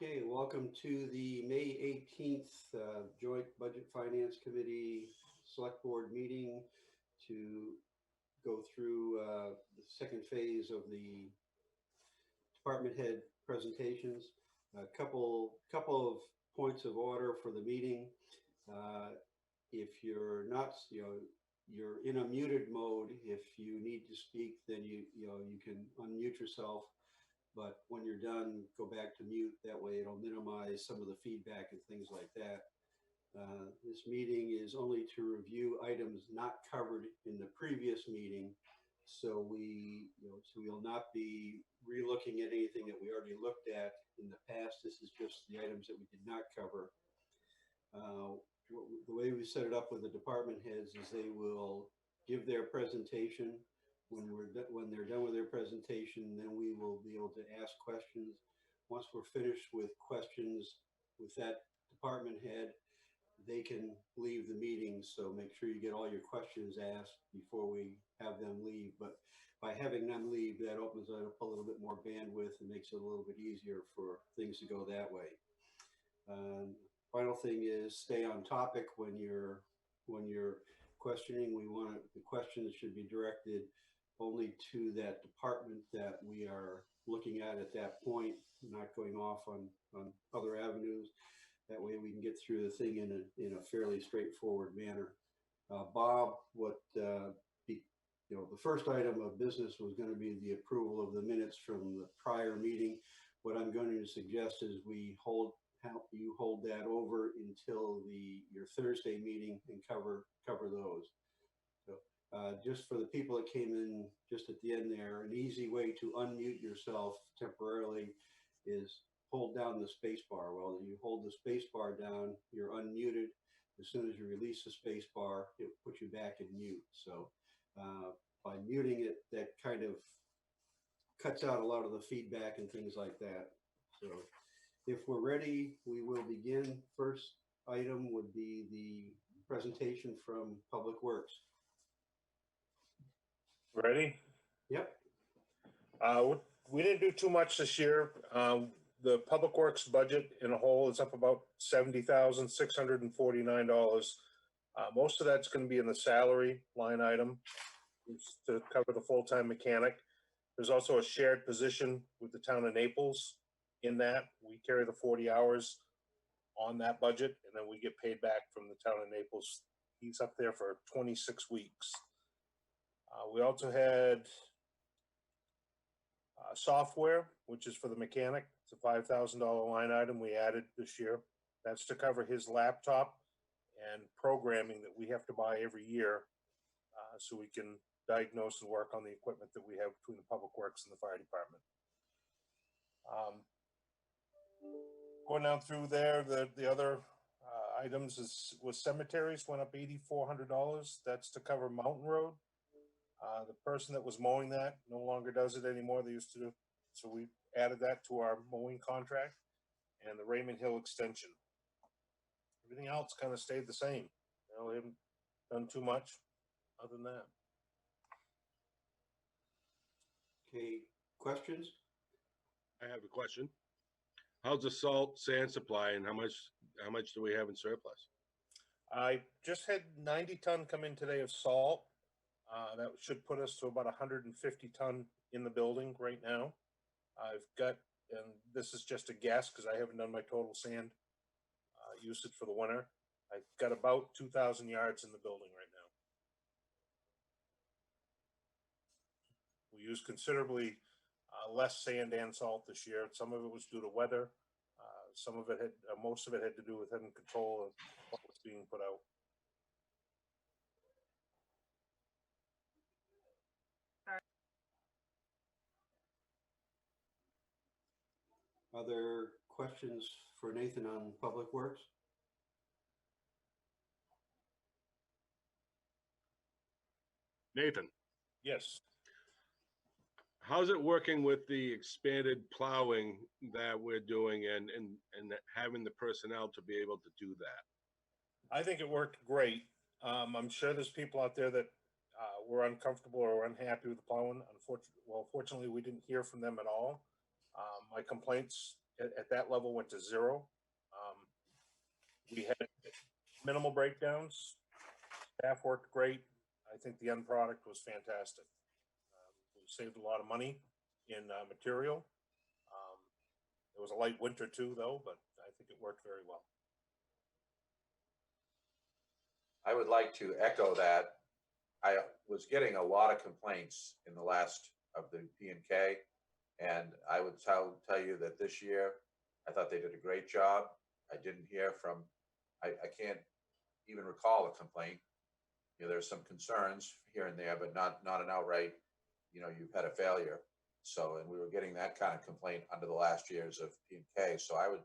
Okay, welcome to the May 18th Joint Budget Finance Committee Select Board meeting to go through the second phase of the department head presentations. A couple of points of order for the meeting. If you're not, you're in a muted mode. If you need to speak, then you can unmute yourself. But when you're done, go back to mute. That way it'll minimize some of the feedback and things like that. This meeting is only to review items not covered in the previous meeting. So we'll not be re-looking at anything that we already looked at in the past. This is just the items that we did not cover. The way we set it up with the department heads is they will give their presentation. When they're done with their presentation, then we will be able to ask questions. Once we're finished with questions with that department head, they can leave the meeting. So make sure you get all your questions asked before we have them leave. But by having them leave, that opens up a little bit more bandwidth and makes it a little bit easier for things to go that way. Final thing is stay on topic when you're questioning. The questions should be directed only to that department that we are looking at that point, not going off on other avenues. That way we can get through the thing in a fairly straightforward manner. Bob, the first item of business was going to be the approval of the minutes from the prior meeting. What I'm going to suggest is we hold that over until your Thursday meeting and cover those. Just for the people that came in just at the end there, an easy way to unmute yourself temporarily is hold down the space bar. Well, you hold the space bar down, you're unmuted. As soon as you release the space bar, it puts you back in mute. So by muting it, that kind of cuts out a lot of the feedback and things like that. So if we're ready, we will begin. First item would be the presentation from Public Works. Ready? Yep. We didn't do too much this year. The Public Works budget in a whole is up about $70,649. Most of that's going to be in the salary line item to cover the full-time mechanic. There's also a shared position with the town of Naples in that. We carry the 40 hours on that budget, and then we get paid back from the town of Naples. He's up there for 26 weeks. We also had software, which is for the mechanic. It's a $5,000 line item we added this year. That's to cover his laptop and programming that we have to buy every year so we can diagnose and work on the equipment that we have between the Public Works and the fire department. Going down through there, the other items was cemeteries went up $8,400. That's to cover Mountain Road. The person that was mowing that no longer does it anymore. They used to do, so we added that to our mowing contract, and the Raymond Hill extension. Everything else kind of stayed the same. We haven't done too much other than that. Okay, questions? I have a question. How's the salt sand supply, and how much do we have in surplus? I just had 90 ton come in today of salt. That should put us to about 150 ton in the building right now. I've got, and this is just a guess because I haven't done my total sand usage for the winter. I've got about 2,000 yards in the building right now. We used considerably less sand and salt this year. Some of it was due to weather. Some of it had, most of it had to do with having control of what was being put out. Other questions for Nathan on Public Works? Nathan. Yes. How's it working with the expanded plowing that we're doing and having the personnel to be able to do that? I think it worked great. I'm sure there's people out there that were uncomfortable or unhappy with the plowing. Fortunately, we didn't hear from them at all. My complaints at that level went to 0. We had minimal breakdowns. Staff worked great. I think the end product was fantastic. We saved a lot of money in material. It was a light winter too, though, but I think it worked very well. I would like to echo that. I was getting a lot of complaints in the last of the P&K, and I would tell you that this year, I thought they did a great job. I didn't hear from, I can't even recall a complaint. You know, there's some concerns here and there, but not an outright, you know, you've had a failure. So, and we were getting that kind of complaint under the last years of P&K. So I would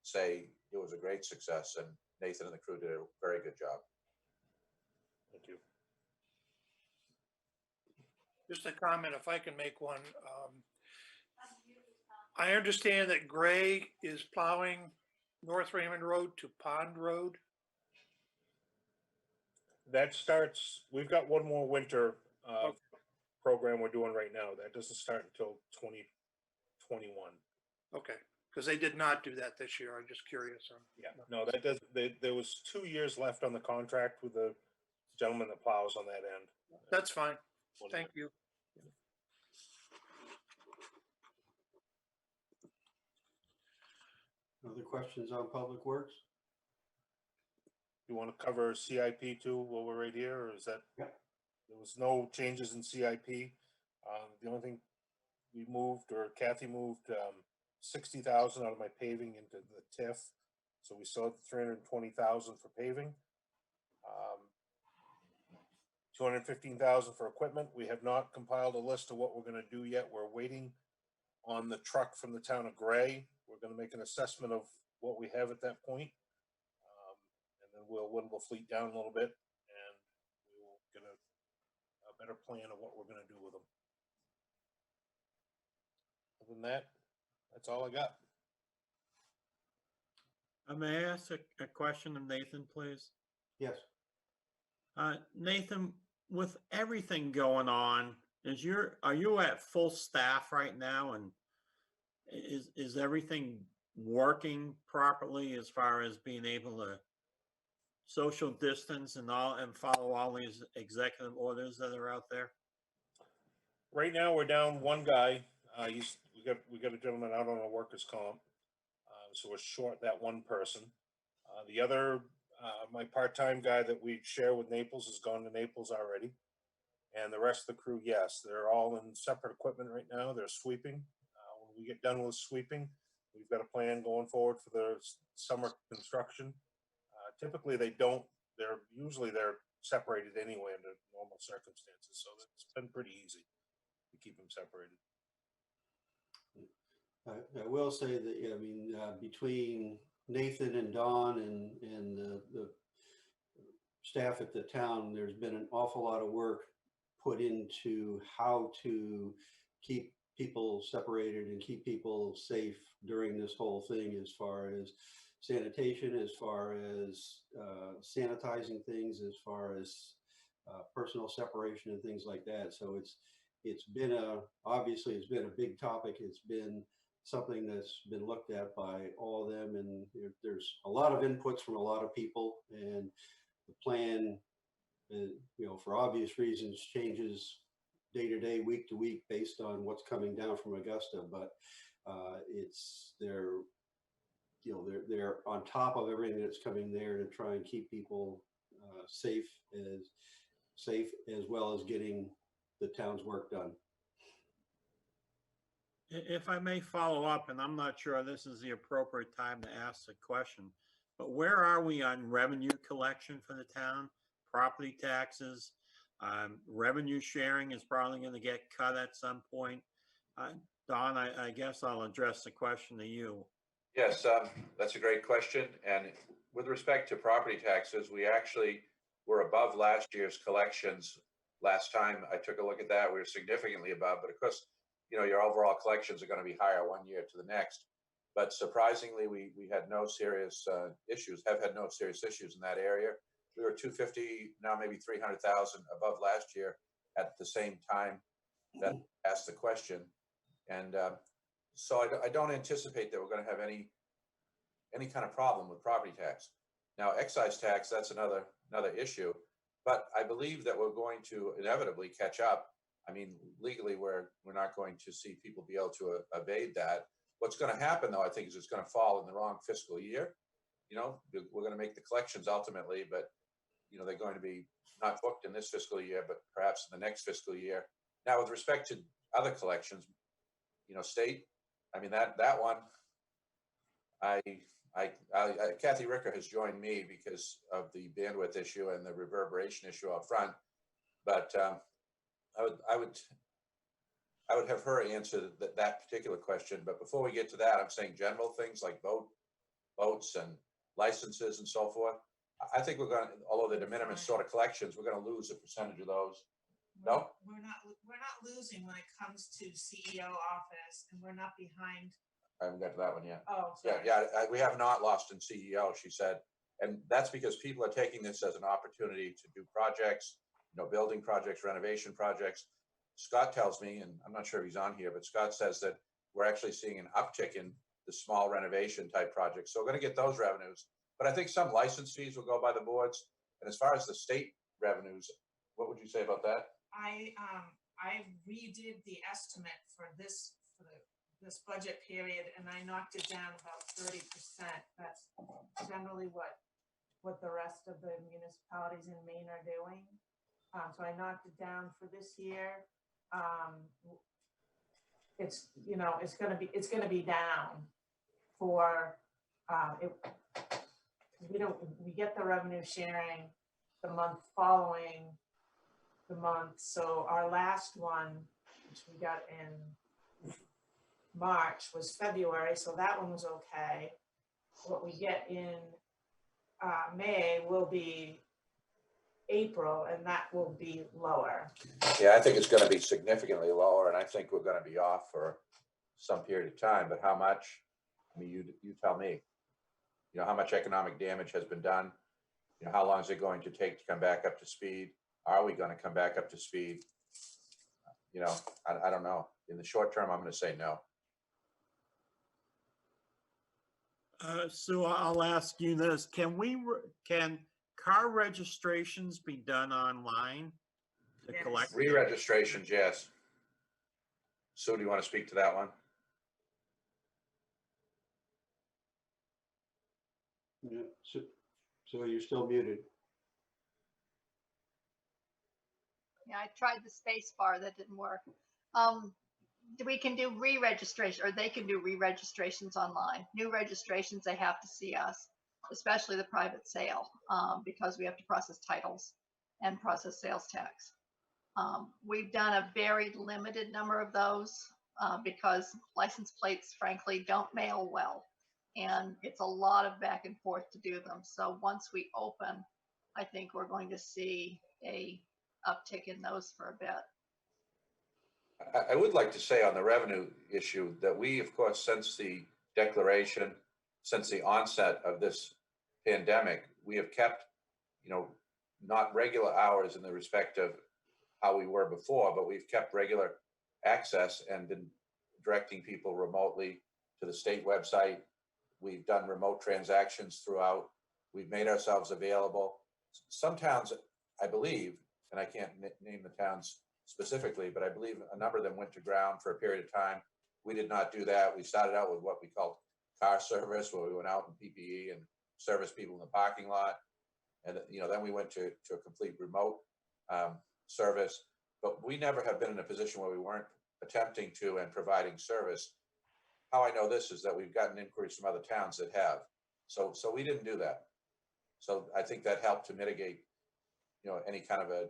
say it was a great success, and Nathan and the crew did a very good job. Thank you. Just a comment, if I can make one. I understand that Gray is plowing North Raymond Road to Pond Road. That starts, we've got one more winter Okay. program we're doing right now. That doesn't start until 2021. Okay, because they did not do that this year. I'm just curious. Yeah, no, that does, there was 2 years left on the contract with the gentleman that plows on that end. That's fine. Thank you. Other questions on Public Works? You want to cover CIP too while we're right here, or is that? Yeah. There was no changes in CIP. The only thing we moved, or Kathy moved, 60,000 out of my paving into the TIF. So we still have 320,000 for paving. 215,000 for equipment. We have not compiled a list of what we're going to do yet. We're waiting on the truck from the town of Gray. We're going to make an assessment of what we have at that point. And then we'll whittle the fleet down a little bit, and we will get a better plan of what we're going to do with them. Other than that, that's all I got. May I ask a question of Nathan, please? Yes. Nathan, with everything going on, are you at full staff right now, and is everything working properly as far as being able to social distance and follow all these executive orders that are out there? Right now, we're down one guy. We got a gentleman out on a workers' comp, so we're short that one person. The other, my part-time guy that we share with Naples has gone to Naples already, and the rest of the crew, yes, they're all in separate equipment right now. They're sweeping. When we get done with sweeping, we've got a plan going forward for the summer construction. Typically, they're separated anyway under normal circumstances, so it's been pretty easy to keep them separated. I will say that, I mean, between Nathan and Don and the staff at the town, there's been an awful lot of work put into how to keep people separated and keep people safe during this whole thing, as far as sanitation, as far as sanitizing things, as far as personal separation and things like that. So it's been obviously it's been a big topic. It's been something that's been looked at by all of them, and there's a lot of inputs from a lot of people, and the plan, for obvious reasons, changes day to day, week to week, based on what's coming down from Augusta. But they're on top of everything that's coming there to try and keep people safe as well as getting the town's work done. If I may follow up, and I'm not sure this is the appropriate time to ask the question, but where are we on revenue collection for the town? Property taxes, revenue sharing is probably going to get cut at some point. Don, I guess I'll address the question to you. Yes, that's a great question. And with respect to property taxes, we actually were above last year's collections. Last time I took a look at that, we were significantly above, but of course, your overall collections are going to be higher one year to the next. But surprisingly, we had no serious issues, have had no serious issues in that area. We were 250, now maybe 300,000 above last year at the same time that I asked the question. And So I don't anticipate that we're gonna have any kind of problem with property tax. Now, excise tax, that's another issue, but I believe that we're going to inevitably catch up. I mean, legally, we're not going to see people be able to evade that. What's gonna happen, though, I think, is it's gonna fall in the wrong fiscal year. You know, we're gonna make the collections ultimately, but, you know, they're going to be not booked in this fiscal year, but perhaps in the next fiscal year. Now, with respect to other collections, you know, state, I mean, that one, Kathy Ricker has joined me because of the bandwidth issue and the reverberation issue up front. But I would have her answer that particular question. But before we get to that, I'm saying general things like votes and licenses and so forth. I think we're going to, although the de minimis sort of collections, we're going to lose a percentage of those. No, We're not losing when it comes to CEO office, and we're not behind. I haven't got to that one yet. Oh, Yeah, sorry. we have not lost in CEO, she said. And that's because people are taking this as an opportunity to do projects, you know, building projects, renovation projects. Scott tells me, and I'm not sure if he's on here, but Scott says that we're actually seeing an uptick in the small renovation type projects. So we're going to get those revenues. But I think some license fees will go by the boards. And as far as the state revenues, what would you say about that? I redid the estimate for this budget period, and I knocked it down about 30%. That's generally what the rest of the municipalities in Maine are doing. So I knocked it down for this year. It's, you know, it's gonna be down for we get the revenue sharing the month following the month. So our last one, which we got in March, was February. So that one was okay. What we get in May will be April, and that will be lower. Yeah, I think it's going to be significantly lower, and I think we're going to be off for some period of time. But how much? I mean, you tell me. You know, how much economic damage has been done? You know, how long is it going to take to come back up to speed? Are we going to come back up to speed? You know, I don't know. In the short term, I'm going to say no. Sue, I'll ask you this. Can car registrations be done online to Yes. collect? Re-registrations, yes. Sue, do you want to speak to that one? Yeah, so you're still muted. Yeah, I tried the space bar, that didn't work. We can do re-registration, or they can do re-registrations online. New registrations, they have to see us, especially the private sale, because we have to process titles and process sales tax. We've done a very limited number of those because license plates, frankly, don't mail well. And it's a lot of back and forth to do them. So once we open, I think we're going to see a uptick in those for a bit. I would like to say on the revenue issue that we, of course, since the declaration, since the onset of this pandemic, we have kept, you know, not regular hours in the respect of how we were before, but we've kept regular access and been directing people remotely to the state website. We've done remote transactions throughout. We've made ourselves available. Some towns, I believe, and I can't name the towns specifically, but I believe a number of them went to ground for a period of time. We did not do that. We started out with what we called car service, where we went out in PPE and serviced people in the parking lot. And, you know, then we went to a complete remote service. But we never have been in a position where we weren't attempting to and providing service. How I know this is that we've gotten inquiries from other towns that have. So we didn't do that. So I think that helped to mitigate, you know, any kind of a,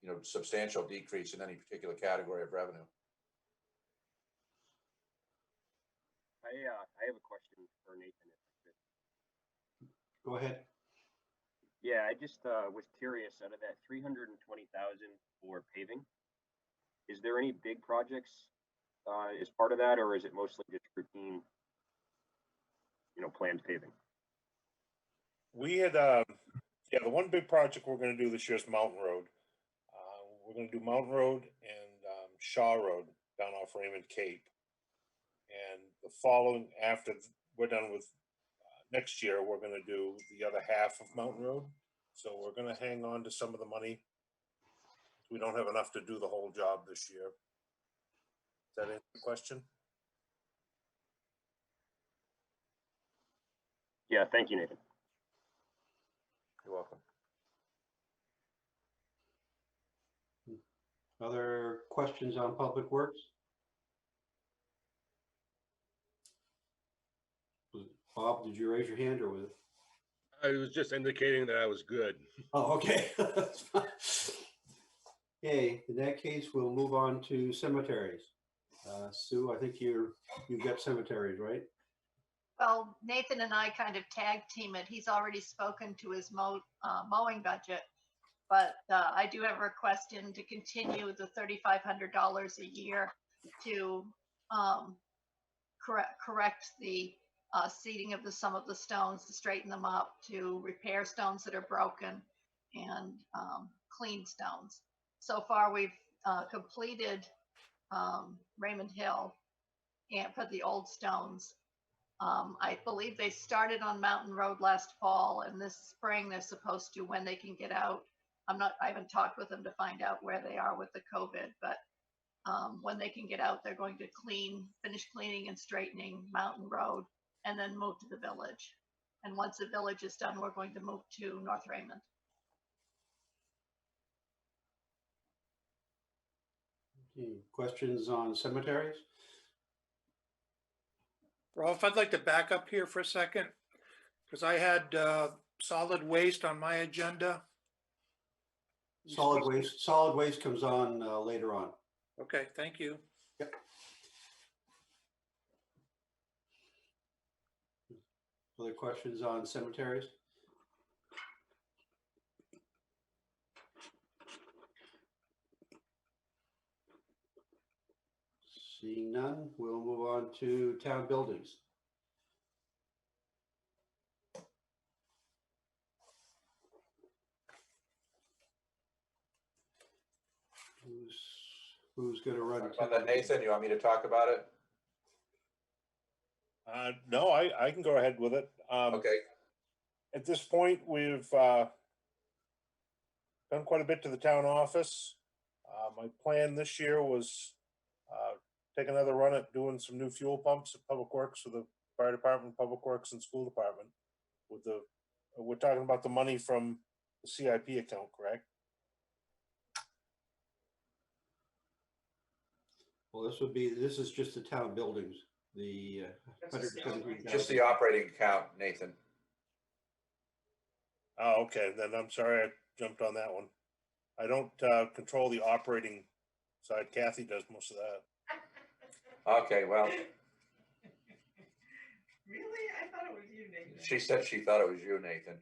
you know, substantial decrease in any particular category of revenue. I have a question for Nathan. Go ahead. Yeah, I just was curious, out of that 320,000 for paving, is there any big projects as part of that, or is it mostly just routine, you know, planned paving? We had, yeah, the one big project we're going to do this year is Mountain Road. We're going to do Mountain Road and Shaw Road down off Raymond Cape. And the following, after we're done with next year, we're gonna do the other half of Mountain Road. So we're gonna hang on to some of the money. We don't have enough to do the whole job this year. Does that answer the question? Yeah, thank you, Nathan. You're welcome. Other questions on Public Works? Bob, did you raise your hand or was it? I was just indicating that I was good. Oh, okay. That's fine. Okay, in that case, we'll move on to cemeteries. Sue, I think you've got cemeteries, right? Well, Nathan and I kind of tag team it. He's already spoken to his mowing budget, but I do have a request in to continue the $3,500 a year to correct the seating of some of the stones, to straighten them up, to repair stones that are broken, and clean stones. So far, we've completed Raymond Hill and for the old stones. I believe they started on Mountain Road last fall, and this spring they're supposed to, when they can get out. I haven't talked with them to find out where they are with the COVID, but when they can get out, they're going to finish cleaning and straightening Mountain Road, and then move to the village. And once the village is done, we're going to move to North Raymond. Okay, questions on cemeteries? Rolf, I'd like to back up here for a second, because I had solid waste on my agenda. Solid waste comes on later on. Okay, thank you. Yep. Other questions on cemeteries? Seeing none, we'll move on to town buildings. Who's going to run? Talk about that, Nathan, you want me to talk about it? No, I can go ahead with it. Okay, At this point, we've done quite a bit to the town office. My plan this year was take another run at doing some new fuel pumps at Public Works for the fire department, Public Works, and school department. We're talking about the money from the CIP account, correct? Well, this is just the town buildings, the 117,000. just the operating account, Nathan. Oh, okay, then I'm sorry I jumped on that one. I don't control the operating side. Kathy does most of that. Okay, well, Really? I thought it was you, Nathan. she said she thought it was you, Nathan.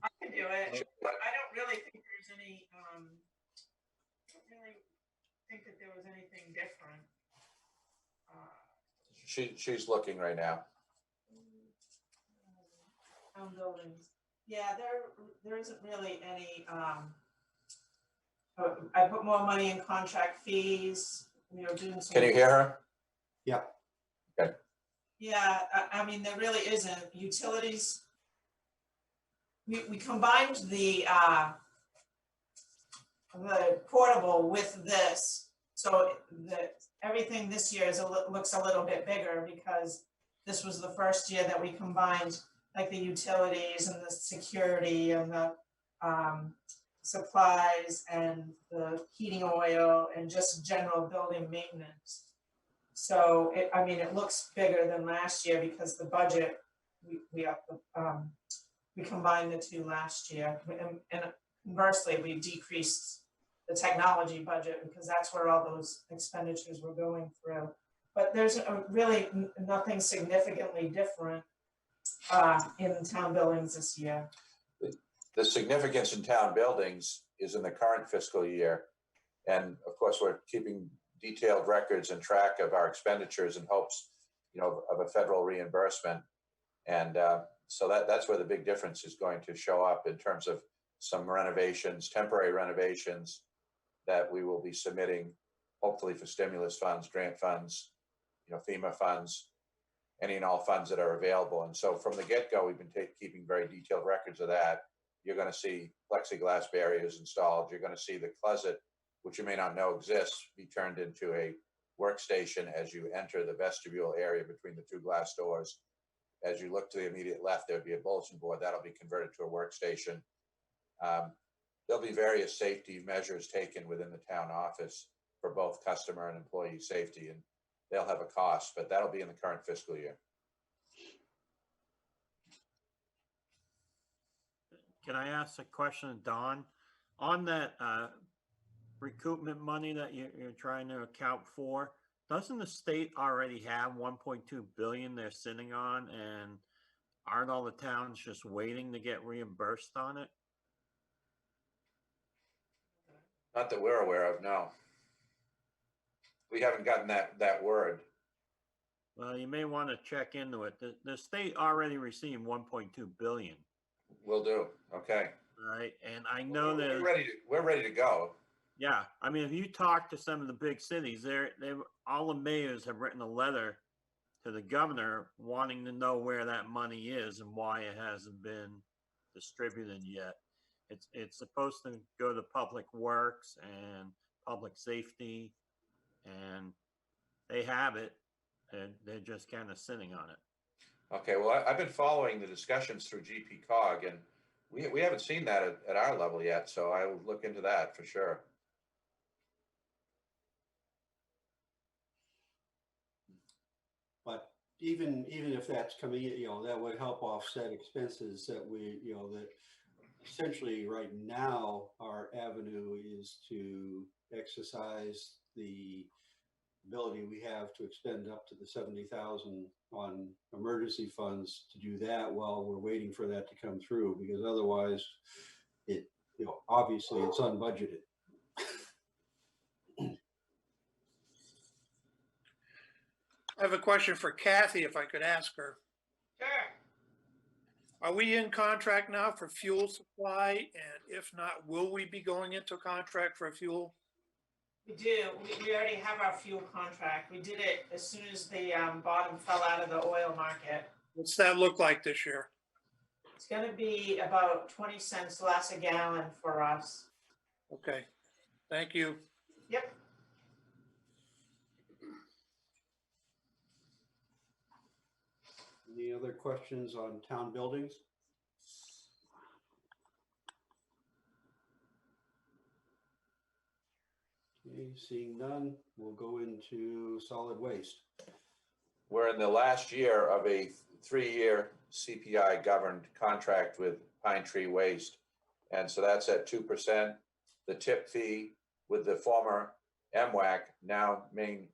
I can do it. I don't really think there's any, don't really think that there was anything different. She's looking right now. Town buildings. Yeah, there isn't really any, I put more money in contract fees, doing some. Can you hear her? Yeah. Okay. Yeah, I mean, there really isn't. Utilities. We combined the portable with this, so everything this year looks a little bit bigger, because this was the first year that we combined like the utilities and the security and the supplies and the heating oil and just general building maintenance. So it looks bigger than last year because the budget, we combined the two last year, and conversely, we decreased the technology budget because that's where all those expenditures were going through. But there's really nothing significantly different in town buildings this year. The significance in town buildings is in the current fiscal year. And of course, we're keeping detailed records and track of our expenditures in hopes, of a federal reimbursement. And so that's where the big difference is going to show up in terms of some renovations, temporary renovations that we will be submitting, hopefully for stimulus funds, grant funds, FEMA funds, any and all funds that are available. And so from the get-go, we've been keeping very detailed records of that. You're going to see plexiglass barriers installed. You're going to see the closet, which you may not know exists, be turned into a workstation as you enter the vestibule area between the two glass doors. As you look to the immediate left, there'll be a bulletin board that'll be converted to a workstation. There'll be various safety measures taken within the town office for both customer and employee safety, and they'll have a cost, but that'll be in the current fiscal year. Can I ask a question of Don? On that recoupment money that you're trying to account for, doesn't the state already have 1.2 billion they're sitting on, and aren't all the towns just waiting to get reimbursed on it? Not that we're aware of, no. We haven't gotten that word. Well, you may want to check into it. The state already received 1.2 billion. Will do. Okay. Right, and I know that we're ready to go. Yeah, I mean, if you talk to some of the big cities, they all the mayors have written a letter to the governor wanting to know where that money is and why it hasn't been distributed yet. It's supposed to go to public works and public safety, and they have it, and they're just kind of sitting on it. Okay, well, I've been following the discussions through GPCOG, and we haven't seen that at our level yet, so I will look into that for sure. But even if that's coming in, that would help offset expenses that that essentially right now our avenue is to exercise the ability we have to expend up to the 70,000 on emergency funds to do that while we're waiting for that to come through, because otherwise it, obviously it's unbudgeted. I have a question for Kathy, if I could ask her. Sure. Are we in contract now for fuel supply? And if not, will we be going into contract for fuel? We do. We already have our fuel contract. We did it as soon as the bottom fell out of the oil market. What's that look like this year? It's going to be about 20 cents less a gallon for us. Okay, thank you. Yep. Any other questions on town buildings? Okay, seeing none, we'll go into solid waste. We're in the last year of a 3-year CPI governed contract with Pine Tree Waste. And so that's at 2%. The tip fee with the former MWAC, now Maine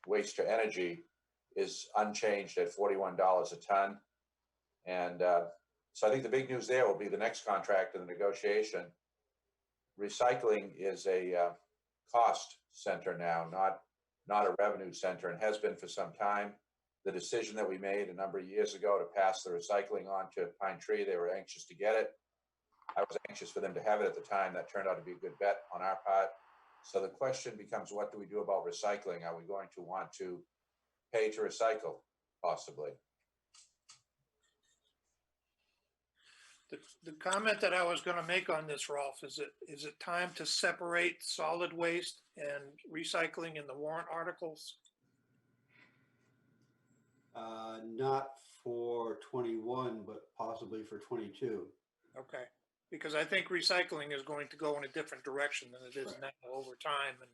Waste to Energy, is unchanged at $41 a ton. And so I think the big news there will be the next contract in the negotiation. Recycling is a cost center now, not a revenue center, and has been for some time. The decision that we made a number of years ago to pass the recycling on to Pine Tree, they were anxious to get it. I was anxious for them to have it at the time. That turned out to be a good bet on our part. So the question becomes, what do we do about recycling? Are we going to want to pay to recycle, possibly? The comment that I was going to make on this, Rolf, is it time to separate solid waste and recycling in the warrant articles? Not for 21, but possibly for 22. Okay, because I think recycling is going to go in a different direction than it is now over time. And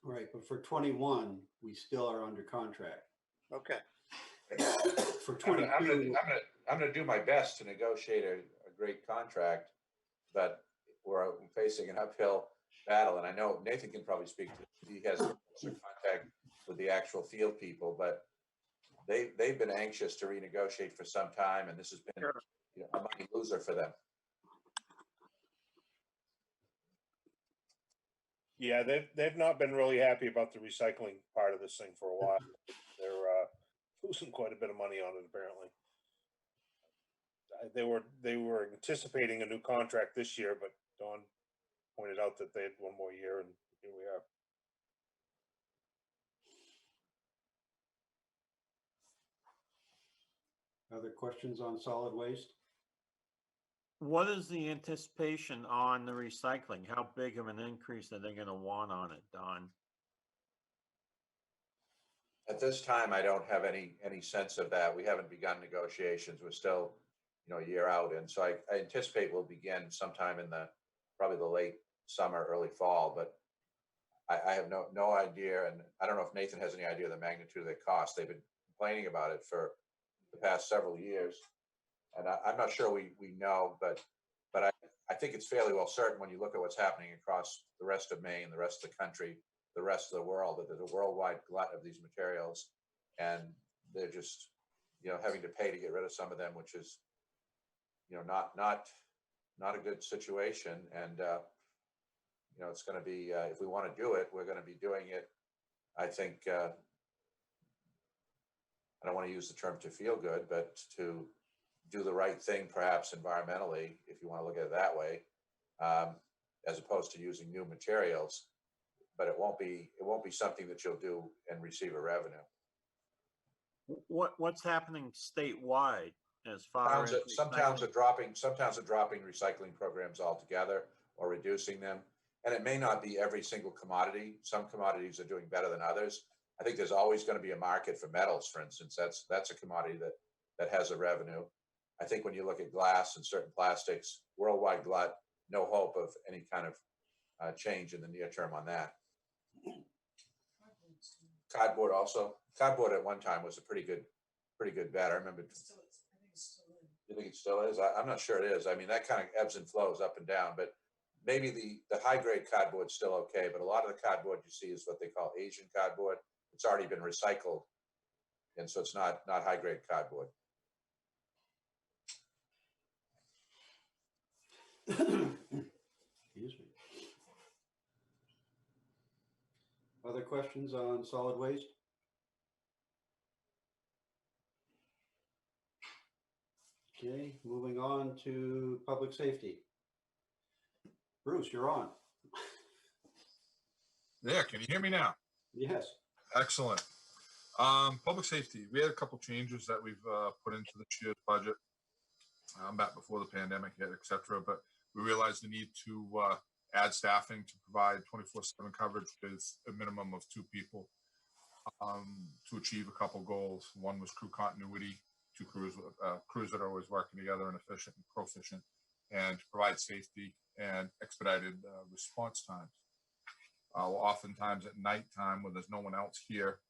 Right, but for 21, we still are under contract. okay, For 22, I'm gonna do my best to negotiate a great contract, but we're facing an uphill battle. And I know Nathan can probably speak to it. He has some contact with the actual field people, but they've been anxious to renegotiate for some time, and this has been a money loser for them. Yeah, they've not been really happy about the recycling part of this thing for a while. They're losing quite a bit of money on it, apparently. They were anticipating a new contract this year, but Don pointed out that they had one more year, and here we are. Other questions on solid waste? What is the anticipation on the recycling? How big of an increase are they gonna want on it, Don? At this time, I don't have any sense of that. We haven't begun negotiations. We're still, a year out. And so I anticipate we'll begin sometime in probably the late summer, early fall, but I have no idea. And I don't know if Nathan has any idea of the magnitude of the cost. They've been complaining about it for the past several years. And I'm not sure we know, but I think it's fairly well certain when you look at what's happening across the rest of Maine, the rest of the country, the rest of the world, that there's a worldwide glut of these materials, and they're just, having to pay to get rid of some of them, which is, not a good situation. And it's going to be, if we want to do it, we're going to be doing it. I think I don't want to use the term to feel good, but to do the right thing, perhaps environmentally, if you want to look at it that way, as opposed to using new materials. But it won't be something that you'll do and receive a revenue. What's happening statewide as far as Some towns are dropping recycling programs altogether or reducing them. And it may not be every single commodity. Some commodities are doing better than others. I think there's always going to be a market for metals, for instance. That's a commodity that has a revenue. I think when you look at glass and certain plastics, worldwide glut, no hope of any kind of change in the near term on that. Cardboard also. Cardboard at one time was a pretty good bet. I remember. You think it still is? I'm not sure it is. I mean, that kind of ebbs and flows up and down, but maybe the high grade cardboard is still okay. But a lot of the cardboard you see is what they call Asian cardboard. It's already been recycled, and so it's not high grade cardboard. Excuse me. Other questions on solid waste? Okay, moving on to public safety. Bruce, you're on. Yeah, can you hear me now? Yes. Excellent. Public safety, we had a couple changes that we've put into this year's budget back before the pandemic hit, et cetera, but we realized the need to add staffing to provide 24/7 coverage with a minimum of 2 people to achieve a couple goals. One was crew continuity, 2 crews that are always working together and efficient and proficient, and to provide safety and expedited response times. Oftentimes at nighttime when there's no one else here,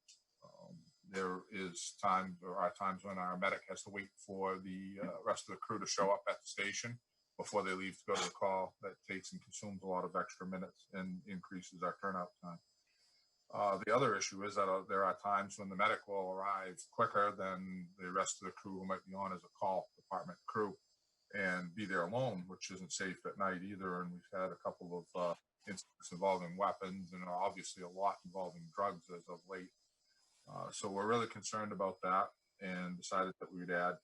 there is times or are times when our medic has to wait for the rest of the crew to show up at the station before they leave to go to the call. That takes and consumes a lot of extra minutes and increases our turnout time. The other issue is that there are times when the medic will arrive quicker than the rest of the crew who might be on as a call department crew and be there alone, which isn't safe at night either. And we've had a couple of incidents involving weapons and obviously a lot involving drugs as of late. So we're really concerned about that and decided that we would add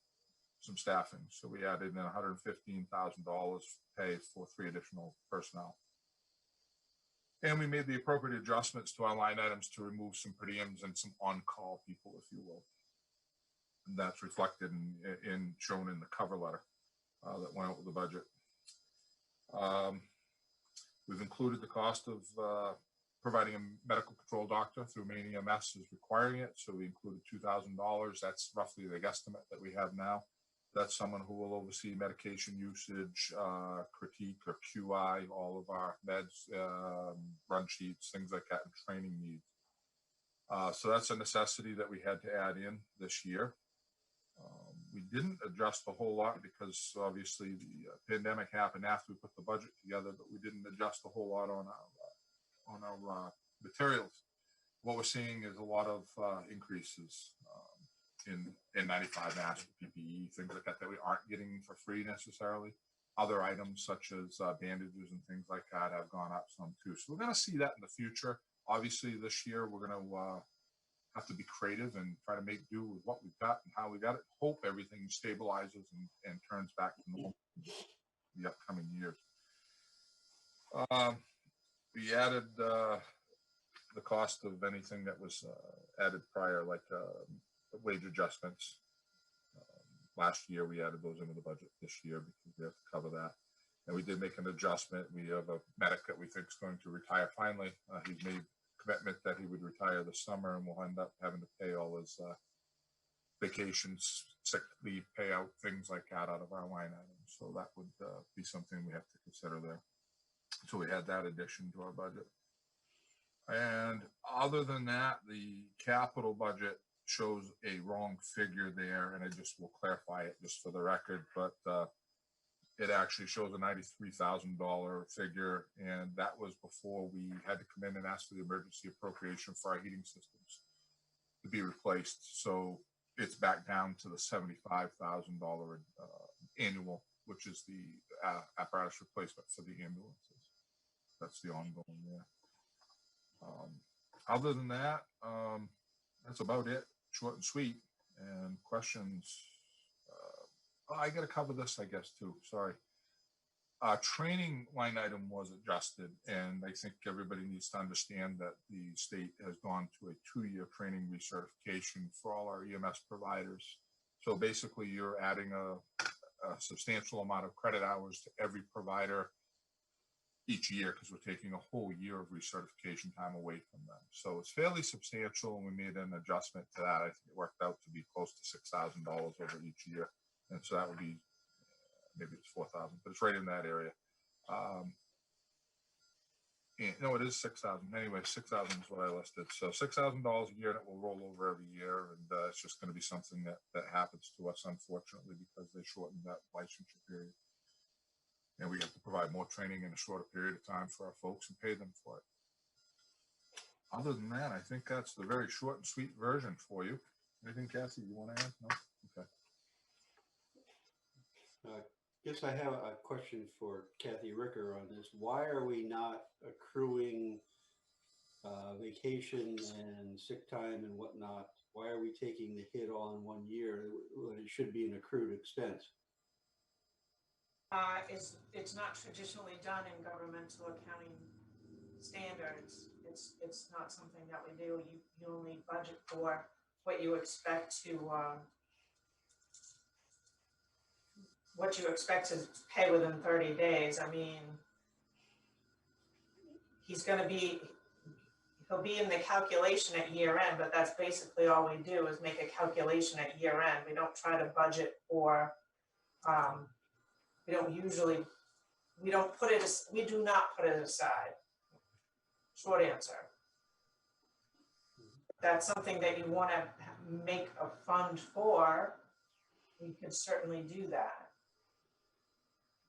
some staffing. So we added in $115,000 pay for 3 additional personnel. And we made the appropriate adjustments to our line items to remove some per diems and some on-call people, if you will. And that's reflected in shown in the cover letter that went out with the budget. We've included the cost of providing a medical control doctor through Maine EMS is requiring it. So we included $2,000. That's roughly the guesstimate that we have now. That's someone who will oversee medication usage, critique or QI, all of our meds, run sheets, things like that, and training needs. So that's a necessity that we had to add in this year. We didn't adjust a whole lot because obviously the pandemic happened after we put the budget together, but we didn't adjust a whole lot on our materials. What we're seeing is a lot of increases in 95 masks, PPE, things like that we aren't getting for free necessarily. Other items such as bandages and things like that have gone up some too. So we're going to see that in the future. Obviously this year we're going to have to be creative and try to make do with what we've got and how we got it. Hope everything stabilizes and turns back to normal in the upcoming years. We added the cost of anything that was added prior, like wage adjustments, last year. We added those into the budget this year because we have to cover that. And we did make an adjustment. We have a medic that we think is going to retire finally. He's made commitment that he would retire this summer, and we'll end up having to pay all his vacations, sick leave payout, things like that out of our line items. So that would be something we have to consider there. So we had that addition to our budget. And other than that, the capital budget shows a wrong figure there, and I just will clarify it just for the record, but it actually shows a $93,000 figure, and that was before we had to come in and ask for the emergency appropriation for our heating systems to be replaced. So it's back down to the $75,000 annual, which is the apparatus replacement for the ambulances. That's the ongoing there. Other than that, that's about it. Short and sweet. And questions. I got to cover this, I guess, too. Sorry. Training line item was adjusted, and I think everybody needs to understand that the state has gone to a 2-year training recertification for all our EMS providers. So basically, you're adding a substantial amount of credit hours to every provider each year because we're taking a whole year of recertification time away from them. So it's fairly substantial, and we made an adjustment to that. I think it worked out to be close to $6,000 over each year. And so that would be, maybe it's 4,000, but it's right in that area. And, no, it is 6,000. Anyway, 6,000 is what I listed. So $6,000 a year, and it will roll over every year. And it's just going to be something that happens to us, unfortunately, because they shortened that licensure period. And we have to provide more training in a shorter period of time for our folks and pay them for it. Other than that, I think that's the very short and sweet version for you. Anything, Cassie, you want to add? No? Okay. Guess I have a question for Kathy Ricker on this. Why are we not accruing vacation and sick time and whatnot? Why are we taking the hit all in 1 year when it should be an accrued expense? It's not traditionally done in governmental accounting standards. It's not something that we do. You only budget for what you expect to pay within 30 days. I mean, he'll be in the calculation at year end, but that's basically all we do is make a calculation at year end. We don't try to budget for, we do not put it aside. Short answer. If that's something that you want to make a fund for, we could certainly do that.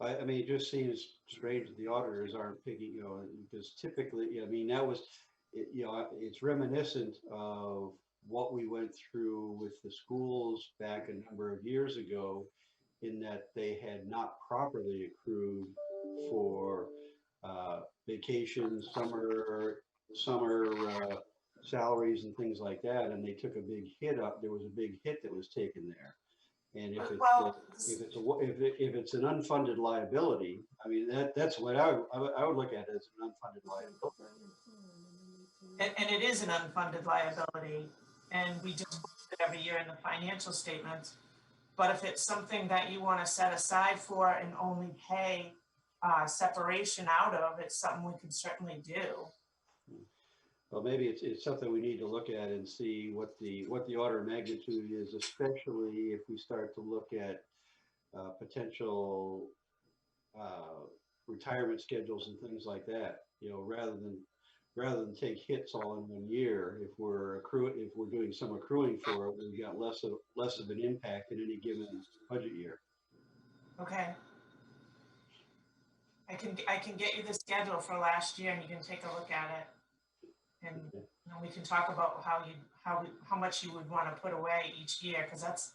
I mean, it just seems strange that the auditors aren't picking, because typically, I mean, it's reminiscent of what we went through with the schools back a number of years ago, in that they had not properly accrued for vacation, summer salaries and things like that, and they took a big hit up. There was a big hit that was taken there. And if it's an unfunded liability, I mean, that's what I would look at it as an unfunded liability. And it is an unfunded liability, and we just look at it every year in the financial statements. But if it's something that you want to set aside for and only pay separation out of, it's something we can certainly do. Well, maybe it's something we need to look at and see what the order of magnitude is, especially if we start to look at potential retirement schedules and things like that. Rather than take hits all in 1 year, if we're doing some accruing for it, we've got less of an impact in any given budget year. Okay. I can get you the schedule for last year, and you can take a look at it. And we can talk about how much you would want to put away each year, because it's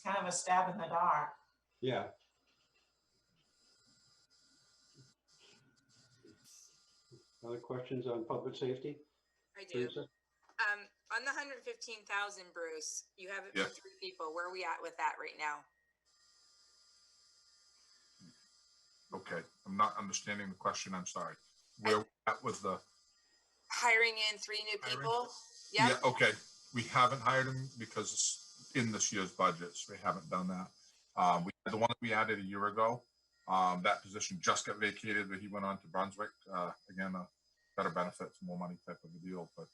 kind of a stab in the dark. Yeah. Other questions on public safety? I do. Teresa? On the 115,000, Bruce, you have it for Yeah. 3 people. Where are we at with that right now? Okay, I'm not understanding the question. I'm sorry. Where we're at with the Hiring in 3 new Hiring? people? Yeah, okay. We haven't hired them because it's in this year's budget, so we haven't done that. We had the one that we added a year ago. That position just got vacated, but he went on to Brunswick. Again, better benefits, more money type of a deal. But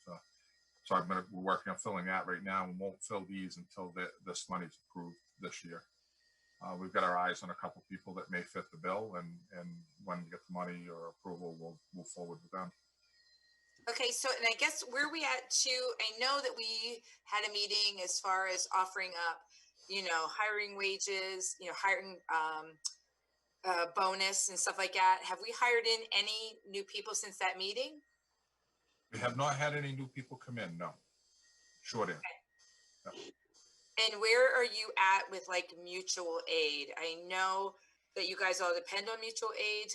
so we're working on filling that right now, and won't fill these until this money's approved this year. We've got our eyes on a couple people that may fit the bill, and when we get the money or approval, we'll move forward with them. Okay, so, and I guess where are we at too? I know that we had a meeting as far as offering up, hiring wages, hiring bonus and stuff like that. Have we hired in any new people since that meeting? We have not had any new people come in, no. Short end. No. And where are you at with like mutual aid? I know that you guys all depend on mutual aid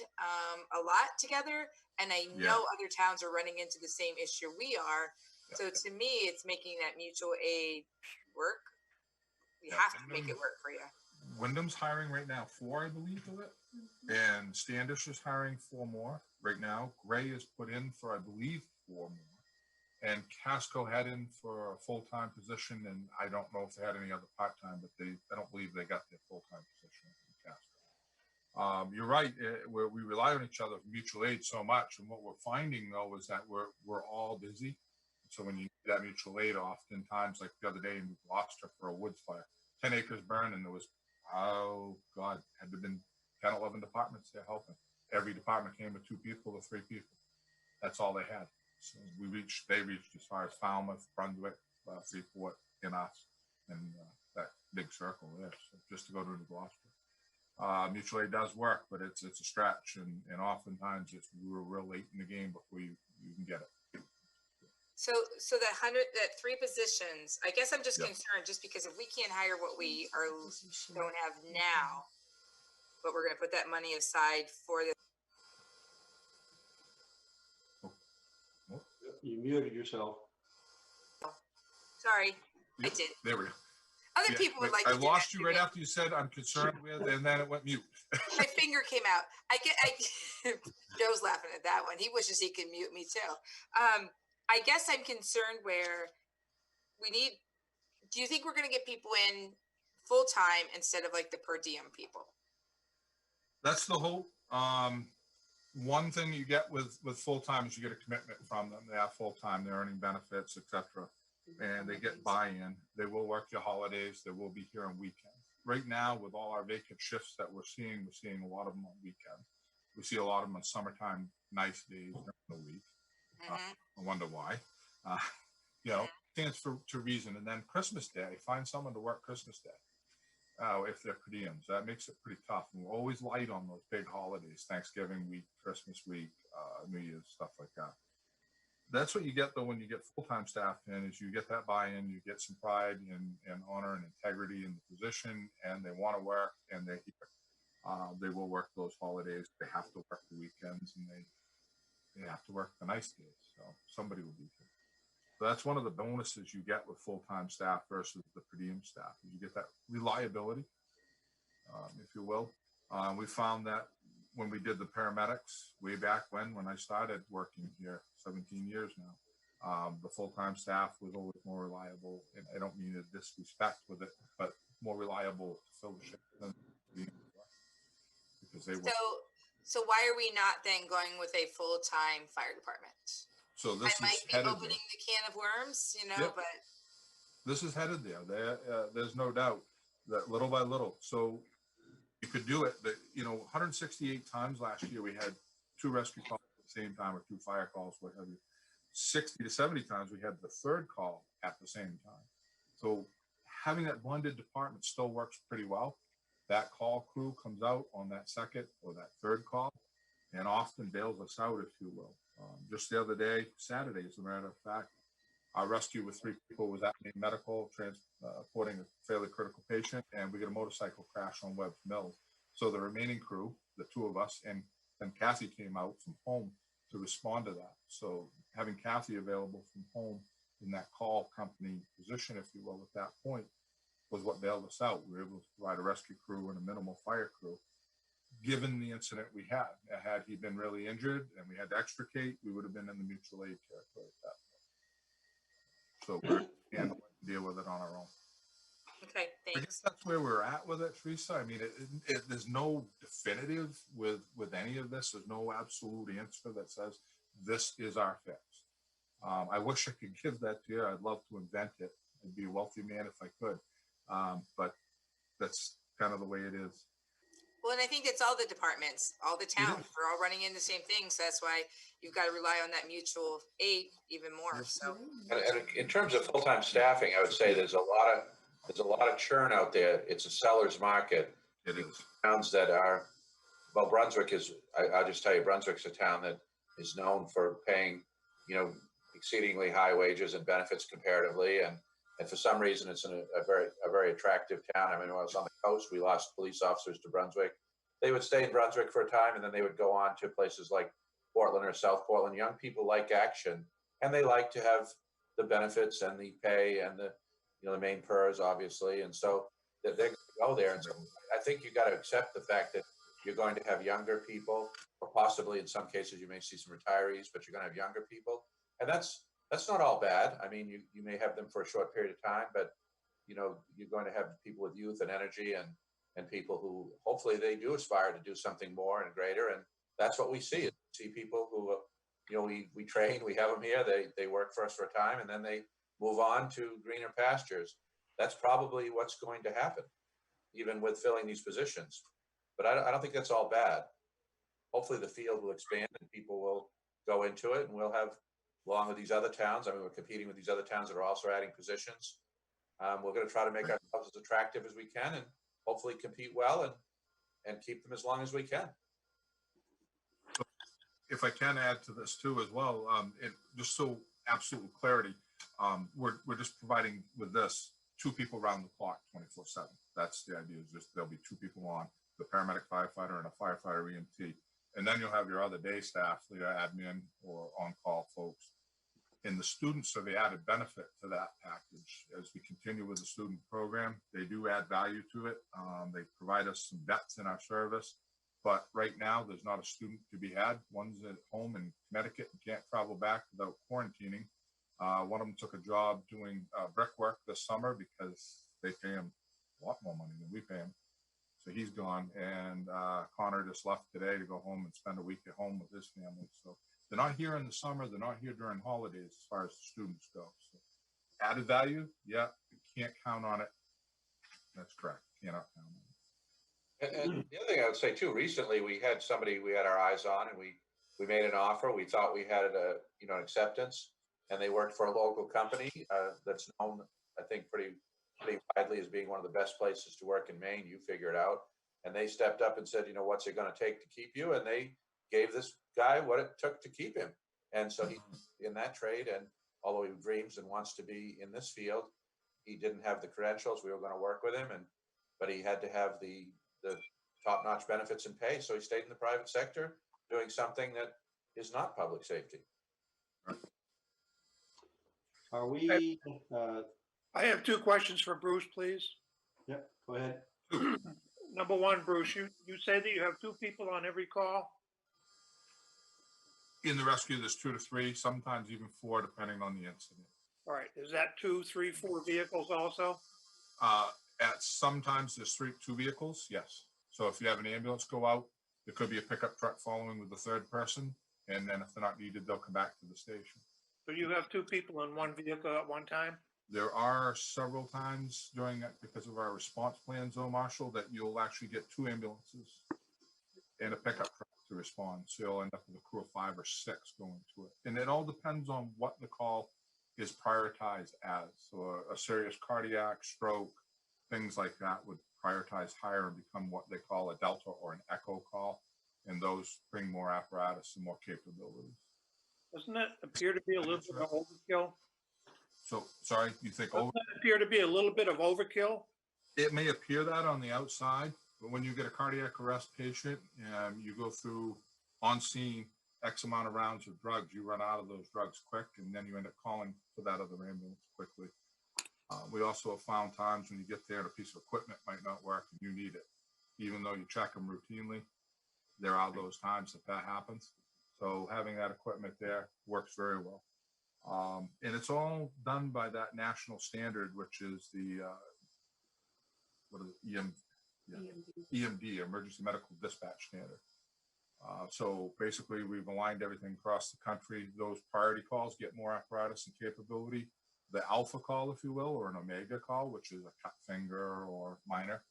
a lot together. And I know other towns are running into the same issue we are. Yeah. So to me, it's making that mutual aid work. We have to make it work for you. Wyndham's hiring right now 4, I believe, of it. And Standish is hiring 4 more right now. Gray is put in for, I believe, 4 more. And Casco had in for a full-time position, and I don't know if they had any other part-time, but I don't believe they got their full-time position in Casco. You're right. We rely on each other for mutual aid so much, and what we're finding though is that we're all busy. So when you need that mutual aid, oftentimes, like the other day in Gloucester for a woods fire, 10 acres burned, and there was, oh God, had to been 10, 11 departments there helping. Every department came with 2 people or 3 people. That's all they had. So they reached as far as Falmouth, Brunswick, Freeport, and us, and that big circle there. So just to go to New Gloucester. Mutual aid does work, but it's a stretch, and oftentimes we're real late in the game before you can get it. So that 3 positions, I guess I'm just concerned just because if we can't hire what we don't have now, but we're going to put that money aside for the. You muted yourself. Sorry, I did. There we go. Other people would like. I lost you right after you said I'm concerned with, and then it went mute. My finger came out. Joe's laughing at that one. He wishes he could mute me too. I guess I'm concerned where do you think we're going to get people in full time instead of like the per diem people? That's the hope. One thing you get with full time is you get a commitment from them. They have full time, they're earning benefits, etc., and they get buy-in. They will work your holidays. They will be here on weekends. Right now, with all our vacant shifts that we're seeing a lot of them on weekends. We see a lot of them on summertime, nice days during the week. I wonder why. Stands to reason. And then Christmas Day, find someone to work Christmas Day. If they're per diems, that makes it pretty tough. And we're always light on those big holidays, Thanksgiving week, Christmas week, New Year's, stuff like that. That's what you get though when you get full-time staff in, is you get that buy-in, you get some pride and honor and integrity in the position, and they want to work, and they will work those holidays. They have to work the weekends, and they have to work the nice days. So somebody will be here. So that's one of the bonuses you get with full-time staff versus the per diem staff. You get that reliability, if you will. We found that when we did the paramedics way back when I started working here 17 years now, the full-time staff was always more reliable. And I don't mean a disrespect with it, but more reliable to fill the shift than because they were. So why are we not then going with a full-time fire department? So this I might be opening the can of worms, but this is headed there. There's no doubt that little by little. So you could do it, but 168 times last year we had 2 rescue calls at the same time, or 2 fire calls, what have you. 60 to 70 times we had the 3rd call at the same time. So having that blended department still works pretty well. That call crew comes out on that 2nd or that 3rd call and often bails us out, if you will. Just the other day, Saturday, as a matter of fact, our rescue with 3 people was at Maine Medical, transporting a fairly critical patient, and we got a motorcycle crash on Webb's Mills. So the remaining crew, the 2 of us, and Kathy came out from home to respond to that. So having Kathy available from home in that call company position, if you will, at that point, was what bailed us out. We were able to provide a rescue crew and a minimal fire crew. Given the incident we had he been really injured and we had to extricate, we would have been in the mutual aid territory at that point. So we're handling to deal with it on our own. Okay, I guess thanks. that's where we're at with it, Teresa. I mean, there's no definitive with any of this. There's no absolute answer that says this is our fix. I wish I could give that to you. I'd love to invent it. I'd be a wealthy man if I could. But that's kind of the way it is. Well, and I think it's all the departments, all the towns, we're all running in the same thing. So that's why you've got to rely on that mutual aid even more. So, And in terms of full-time staffing, I would say there's a lot of churn out there. It's a seller's market. It is. Towns that are, well, Brunswick is, I'll just tell you, Brunswick's a town that is known for paying, you know, exceedingly high wages and benefits comparatively. And for some reason, it's a very attractive town. I mean, when I was on the coast, we lost police officers to Brunswick. They would stay in Brunswick for a time, and then they would go on to places like Portland or South Portland. Young people like action, and they like to have the benefits and the pay and the, you know, the main PERS, obviously. And so they're going to go there. And so I think you got to accept the fact that you're going to have younger people, or possibly in some cases you may see some retirees, but you're going to have younger people. And that's not all bad. I mean, you may have them for a short period of time, but you know, you're going to have people with youth and energy and people who hopefully they do aspire to do something more and greater. And that's what we see. See people who, you know, we train, we have them here, they work for us for a time, and then they move on to greener pastures. That's probably what's going to happen, even with filling these positions. But I don't think that's all bad. Hopefully the field will expand and people will go into it, and we'll have, along with these other towns, I mean, we're competing with these other towns that are also adding positions. We're going to try to make ourselves as attractive as we can, and hopefully compete well and keep them as long as we can. If I can add to this too as well, just so absolute clarity, we're just providing with this 2 people around the clock 24/7. That's the idea, is just there'll be 2 people on, the paramedic, firefighter, and a firefighter EMT. And then you'll have your other day staff, the admin or on-call folks. And the students are the added benefit to that package. As we continue with the student program, they do add value to it. They provide us some vets in our service. But right now, there's not a student to be had. One's at home in Connecticut and can't travel back without quarantining. One of them took a job doing brickwork this summer because they pay him a lot more money than we pay him. So he's gone. And Connor just left today to go home and spend a week at home with his family. So they're not here in the summer. They're not here during holidays as far as the students go. So added value, yeah, you can't count on it. That's correct. Cannot count on it. And the other thing I would say too, recently we had somebody we had our eyes on, and we made an offer. We thought we had an acceptance, and they worked for a local company that's known, I think, pretty widely as being one of the best places to work in Maine. You figure it out. And they stepped up and said, you know, what's it going to take to keep you? And they gave this guy what it took to keep him. And so he's in that trade. And although he dreams and wants to be in this field, he didn't have the credentials. We were going to work with him, but he had to have the top-notch benefits and pay. So he stayed in the private sector doing something that is not public safety. Are we, I have 2 questions for Bruce, please. yep, go ahead. Number 1, Bruce, you say that you have 2 people on every call? In the rescue, there's 2 to 3, sometimes even 4, depending on the incident. All right, is that 2, 3, 4 vehicles also? At sometimes there's 2 vehicles, yes. So if you have an ambulance go out, there could be a pickup truck following with the 3rd person. And then if they're not needed, they'll come back to the station. So you have 2 people in one vehicle at one time? There are several times during that, because of our response plans, though, Marshall, that you'll actually get 2 ambulances and a pickup truck to respond. So you'll end up with a crew of 5 or 6 going to it. And it all depends on what the call is prioritized as. So a serious cardiac, stroke, things like that would prioritize higher and become what they call a Delta or an Echo call. And those bring more apparatus and more capabilities. Doesn't it appear to be a little bit of overkill? So, sorry, you think over? Doesn't it appear to be a little bit of overkill? It may appear that on the outside, but when you get a cardiac arrest patient and you go through on scene X amount of rounds of drugs, you run out of those drugs quick, and then you end up calling for that other ambulance quickly. We also have found times when you get there and a piece of equipment might not work and you need it. Even though you check them routinely, there are those times that happens. So having that equipment there works very well. And it's all done by that national standard, which is the what is it, EMD, Emergency Medical Dispatch Standard. So basically, we've aligned everything across the country. Those priority calls get more apparatus and capability. The alpha call, if you will, or an omega call, which is a cut finger or minor,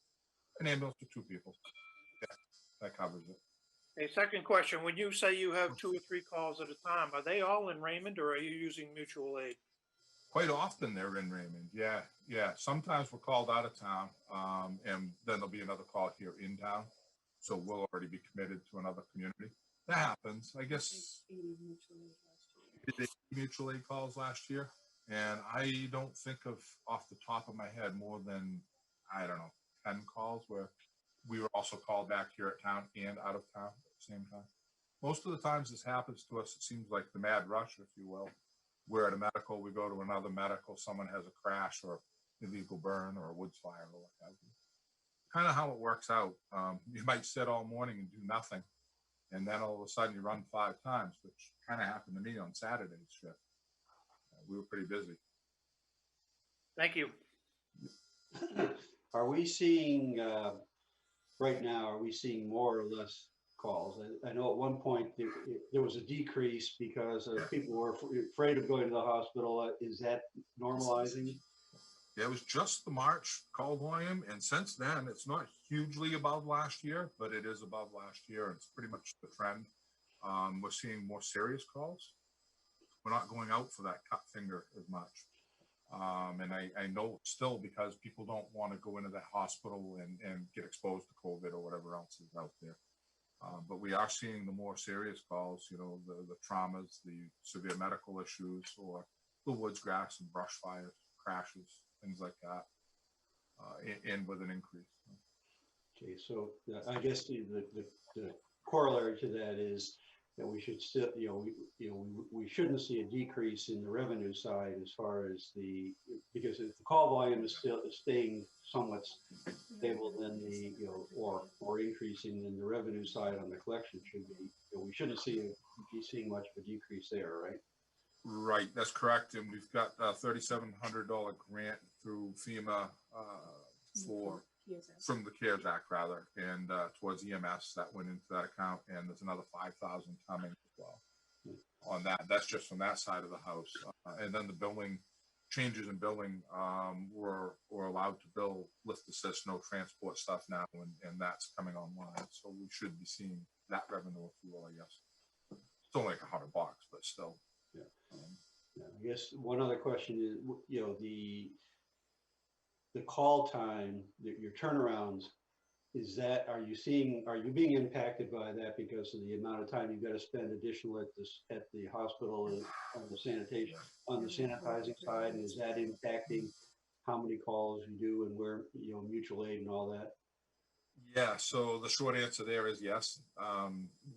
an ambulance for 2 people. Yeah, that covers it. A second question, when you say you have 2 or 3 calls at a time, are they all in Raymond or are you using mutual aid? Quite often they're in Raymond. Yeah. Sometimes we're called out of town, and then there'll be another call here in town. So we'll already be committed to another community. That happens. I guess did they mutual aid calls last year? And I don't think of off the top of my head more than, I don't know, 10 calls where we were also called back here at town and out of town at the same time. Most of the times this happens to us, it seems like the mad rush, if you will. We're at a medical, we go to another medical, someone has a crash or illegal burn or a woods fire or what have you. Kind of how it works out. You might sit all morning and do nothing, and then all of a sudden you run 5 times, which kind of happened to me on Saturday's shift. We were pretty busy. Thank you. Are we seeing, right now, are we seeing more or less calls? I know at one point there was a decrease because people were afraid of going to the hospital. Is that normalizing? Yeah, it was just the March call volume, and since then, it's not hugely above last year, but it is above last year. It's pretty much the trend. We're seeing more serious calls. We're not going out for that cut finger as much. And I know still because people don't want to go into that hospital and get exposed to COVID or whatever else is out there. But we are seeing the more serious calls, you know, the traumas, the severe medical issues, or the woods grass and brush fires, crashes, things like that, and with an increase. Okay, so I guess the corollary to that is that we should still, we shouldn't see a decrease in the revenue side as far as because if the call volume is still staying somewhat stable, then or increasing, then the revenue side on the collection should be, we shouldn't be seeing much of a decrease there, right? Right, that's correct. And we've got a $3,700 grant through FEMA from the CARES Act rather, and towards EMS that went into that account, and there's another 5,000 coming as well on that. That's just from that side of the house. And then the billing changes in billing, we're allowed to bill lift assist, no transport stuff now, and that's coming online. So we should be seeing that revenue, if you will, I guess. It's only like $100, but still. Yeah, I guess one other question is, the call time, your turnarounds, are you being impacted by that because of the amount of time you've got to spend additional at the hospital on the sanitizing side? And is that impacting how many calls you do and where, mutual aid and all that? Yeah, so the short answer there is yes.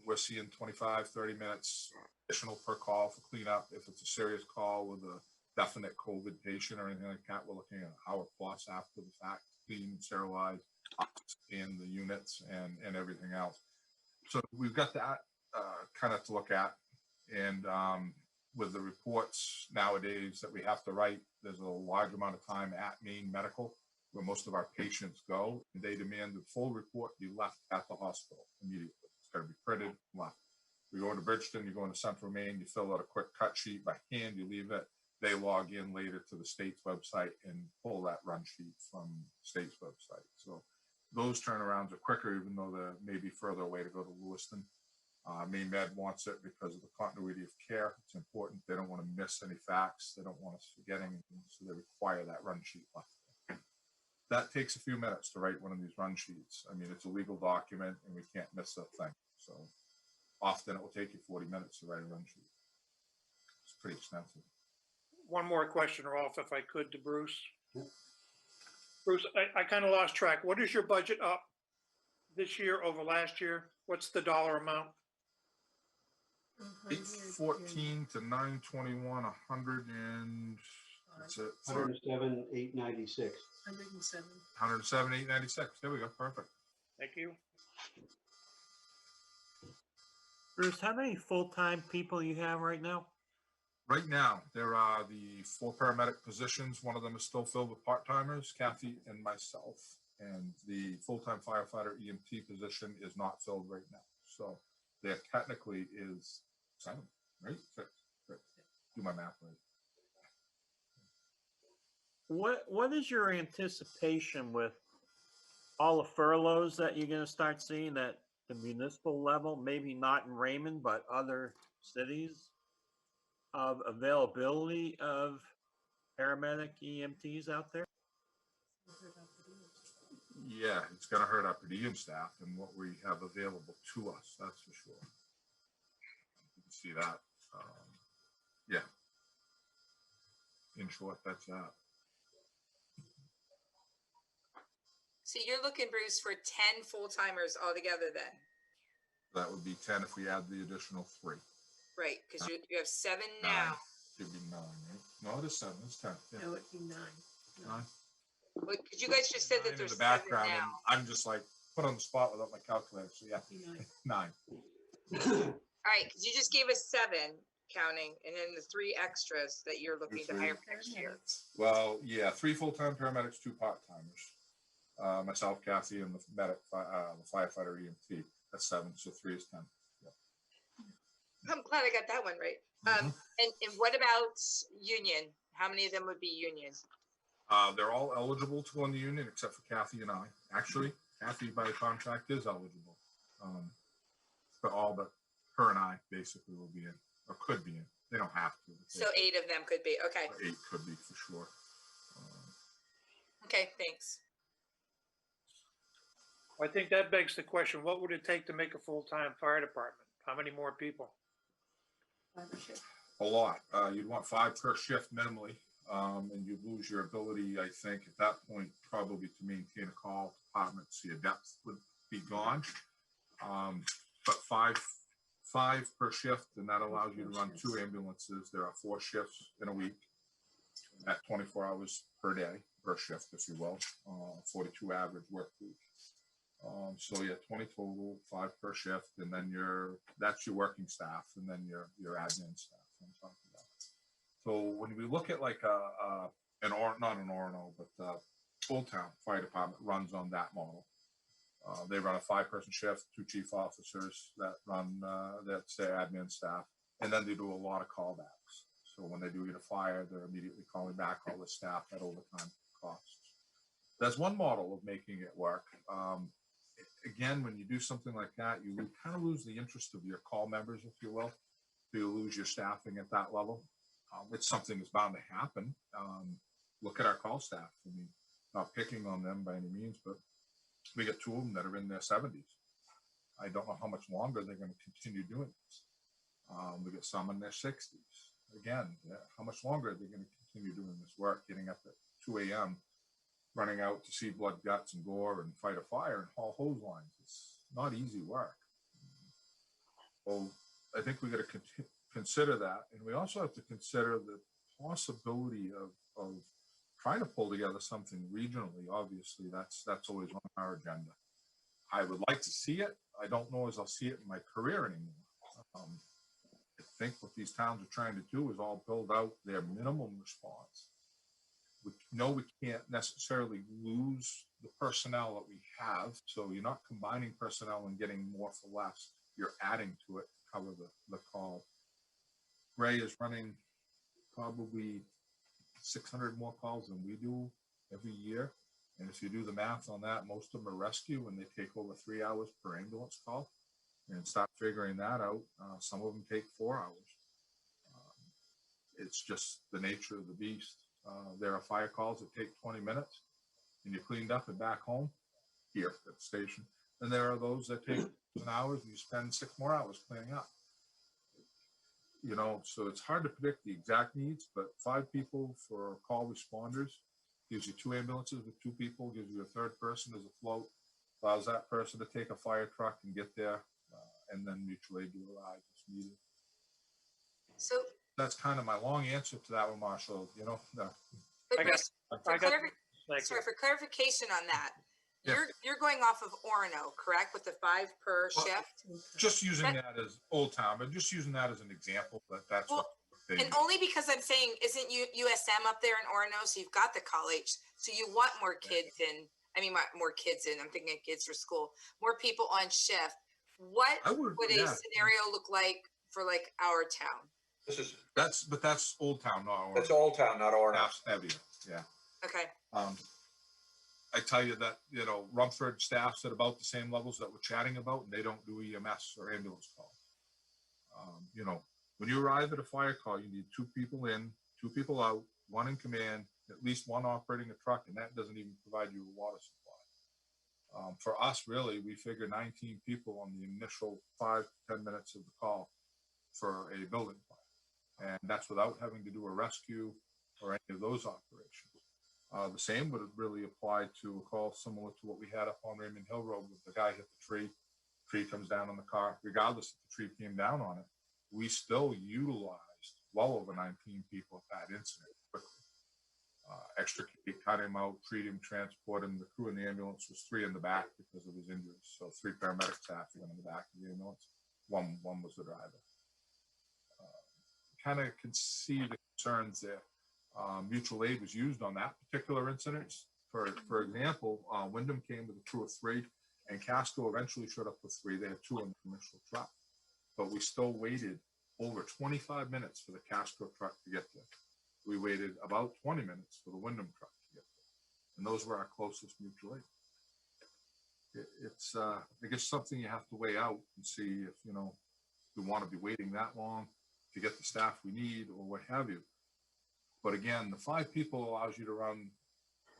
We're seeing 25, 30 minutes additional per call for cleanup. If it's a serious call with a definite COVID patient or anything like that, we're looking at an hour plus after the fact, clean, sterilize, in the units and everything else. So we've got that kind of to look at. And with the reports nowadays that we have to write, there's a large amount of time at Maine Medical where most of our patients go, and they demand the full report be left at the hospital immediately. It's got to be printed and left. We go into Bridgeton, you go into Central Maine, you fill out a quick cut sheet by hand, you leave it. They log in later to the state's website and pull that run sheet from the state's website. So those turnarounds are quicker, even though they may be further away to go to Lewiston. Maine Med wants it because of the continuity of care. It's important. They don't want to miss any facts. They don't want us forgetting anything, so they require that run sheet left. That takes a few minutes to write one of these run sheets. I mean, it's a legal document and we can't miss a thing. So often it will take you 40 minutes to write a run sheet. It's pretty extensive. One more question, Rolf, if I could, to Bruce. Bruce, I kind of lost track. What is your budget up this year over last year? What's the dollar amount? 814 to 921, 100 and that's it. 107, 896. 107, 896. There we go. Perfect. Thank you. Bruce, how many full-time people you have right now? Right now, there are the 4 paramedic positions. One of them is still filled with part-timers, Kathy and myself. And the full-time firefighter EMT position is not filled right now. So there technically is 7, right? 6, right. Do my math right. What is your anticipation with all the furloughs that you're gonna start seeing at the municipal level, maybe not in Raymond, but other cities, of availability of paramedic EMTs out there? Yeah, it's gonna hurt our per diem staff and what we have available to us, that's for sure. You can see that. Yeah. In short, that's that. So you're looking, Bruce, for 10 full-timers altogether then? That would be 10 if we add the additional 3. Right, because you have 7 9. now. Should be 9, right? No, it is 7, it's 10. Yeah. No, it'd be 9. 9. Because you guys just said that In there's the 7 background, and now. I'm just like put on the spot without my calculator. So yeah, 9. All right, because you just gave us 7 counting, and then the 3 extras that you're looking to hire for next year. Well, yeah, 3 full-time paramedics, 2 part-timers. Myself, Kathy, and the medic, the firefighter EMT. That's 7, so 3 is 10. I'm glad I got that one right. And what about union? How many of them would be union? They're all eligible to go in the union except for Kathy and I. Actually, Kathy by contract is eligible. But all but her and I basically will be in, or could be in. They don't have to. So 8 of them could be, okay. 8 could be for sure. Okay, thanks. I think that begs the question, what would it take to make a full-time fire department? How many more people? A lot. You'd want 5 per shift minimally, and you'd lose your ability, I think, at that point, probably to maintain a call department, so your depth would be gone. But 5 per shift, and that allows you to run 2 ambulances. There are 4 shifts in a week at 24 hours per day, per shift, if you will, 42 average work week. So yeah, 20 total, 5 per shift, and then that's your working staff, and then your admin staff on top of that. So when we look at like not an Orono, but Old Town Fire Department runs on that model. They run a 5-person shift, 2 chief officers that run that's their admin staff, and then they do a lot of callbacks. So when they do get a fire, they're immediately calling back all the staff at overtime costs. That's one model of making it work. Again, when you do something like that, you kind of lose the interest of your call members, if you will. So you lose your staffing at that level. It's something that's bound to happen. Look at our call staff. I mean, not picking on them by any means, but we got 2 of them that are in their 70s. I don't know how much longer they're going to continue doing this. We got some in their 60s. Again, how much longer are they going to continue doing this work, getting up at 2 a.m., running out to see blood, guts, and gore and fight a fire and haul hose lines? It's not easy work. Well, I think we got to consider that. And we also have to consider the possibility of trying to pull together something regionally. Obviously, that's always on our agenda. I would like to see it. I don't know as I'll see it in my career anymore. I think what these towns are trying to do is all build out their minimum response. We know we can't necessarily lose the personnel that we have. So you're not combining personnel and getting more for less. You're adding to it to cover the call. Ray is running probably 600 more calls than we do every year. And if you do the math on that, most of them are rescue, and they take over 3 hours per ambulance call. And start figuring that out. Some of them take 4 hours. It's just the nature of the beast. There are fire calls that take 20 minutes, and you're cleaned up and back home here at the station. And there are those that take 7 hours, and you spend 6 more hours cleaning up. You know, so it's hard to predict the exact needs, but 5 people for call responders gives you 2 ambulances with 2 people, gives you a 3rd person as a float, allows that person to take a fire truck and get there, and then mutual aid to arrive as needed. So that's kind of my long answer to that one, Marshall. You know, but for clarification on that, yeah. You're going off of Orono, correct, with the 5 per shift? Just using that as Old Town, but just using that as an example. That's well, what and only because I'm saying, isn't USM up there in Orono? So you've got the college, so you want more kids in. I mean, more kids in, I'm thinking of kids for school, more people on shift, what I would, would a yeah. scenario look like for like our town? This is, But that's Old Town, not Orange. that's Old Town, not Orange. Half heavier, yeah. Okay, I tell you that, Rumford staff's at about the same levels that we're chatting about, and they don't do EMS or ambulance calls. When you arrive at a fire call, you need 2 people in, 2 people out, 1 in command, at least 1 operating a truck, and that doesn't even provide you a water supply. For us, really, we figure 19 people on the initial 5 to 10 minutes of the call for a building fire. And that's without having to do a rescue or any of those operations. The same would really apply to a call similar to what we had up on Raymond Hill Road with the guy hit the tree comes down on the car. Regardless if the tree came down on it, we still utilized well over 19 people at that incident quickly. Extricate, cut him out, treat him, transport him. The crew in the ambulance was 3 in the back because of his injuries. So 3 paramedic staff went in the back of the ambulance. One was the driver. Kind of can see the concerns there. Mutual aid was used on that particular incident. For example, Wyndham came with a crew of 3, and Casco eventually showed up with 3. They had 2 in the initial truck, but we still waited over 25 minutes for the Casco truck to get there. We waited about 20 minutes for the Wyndham truck to get there, and those were our closest mutual aid. It's I guess something you have to weigh out and see if we want to be waiting that long to get the staff we need or what have you. But again, the 5 people allows you to run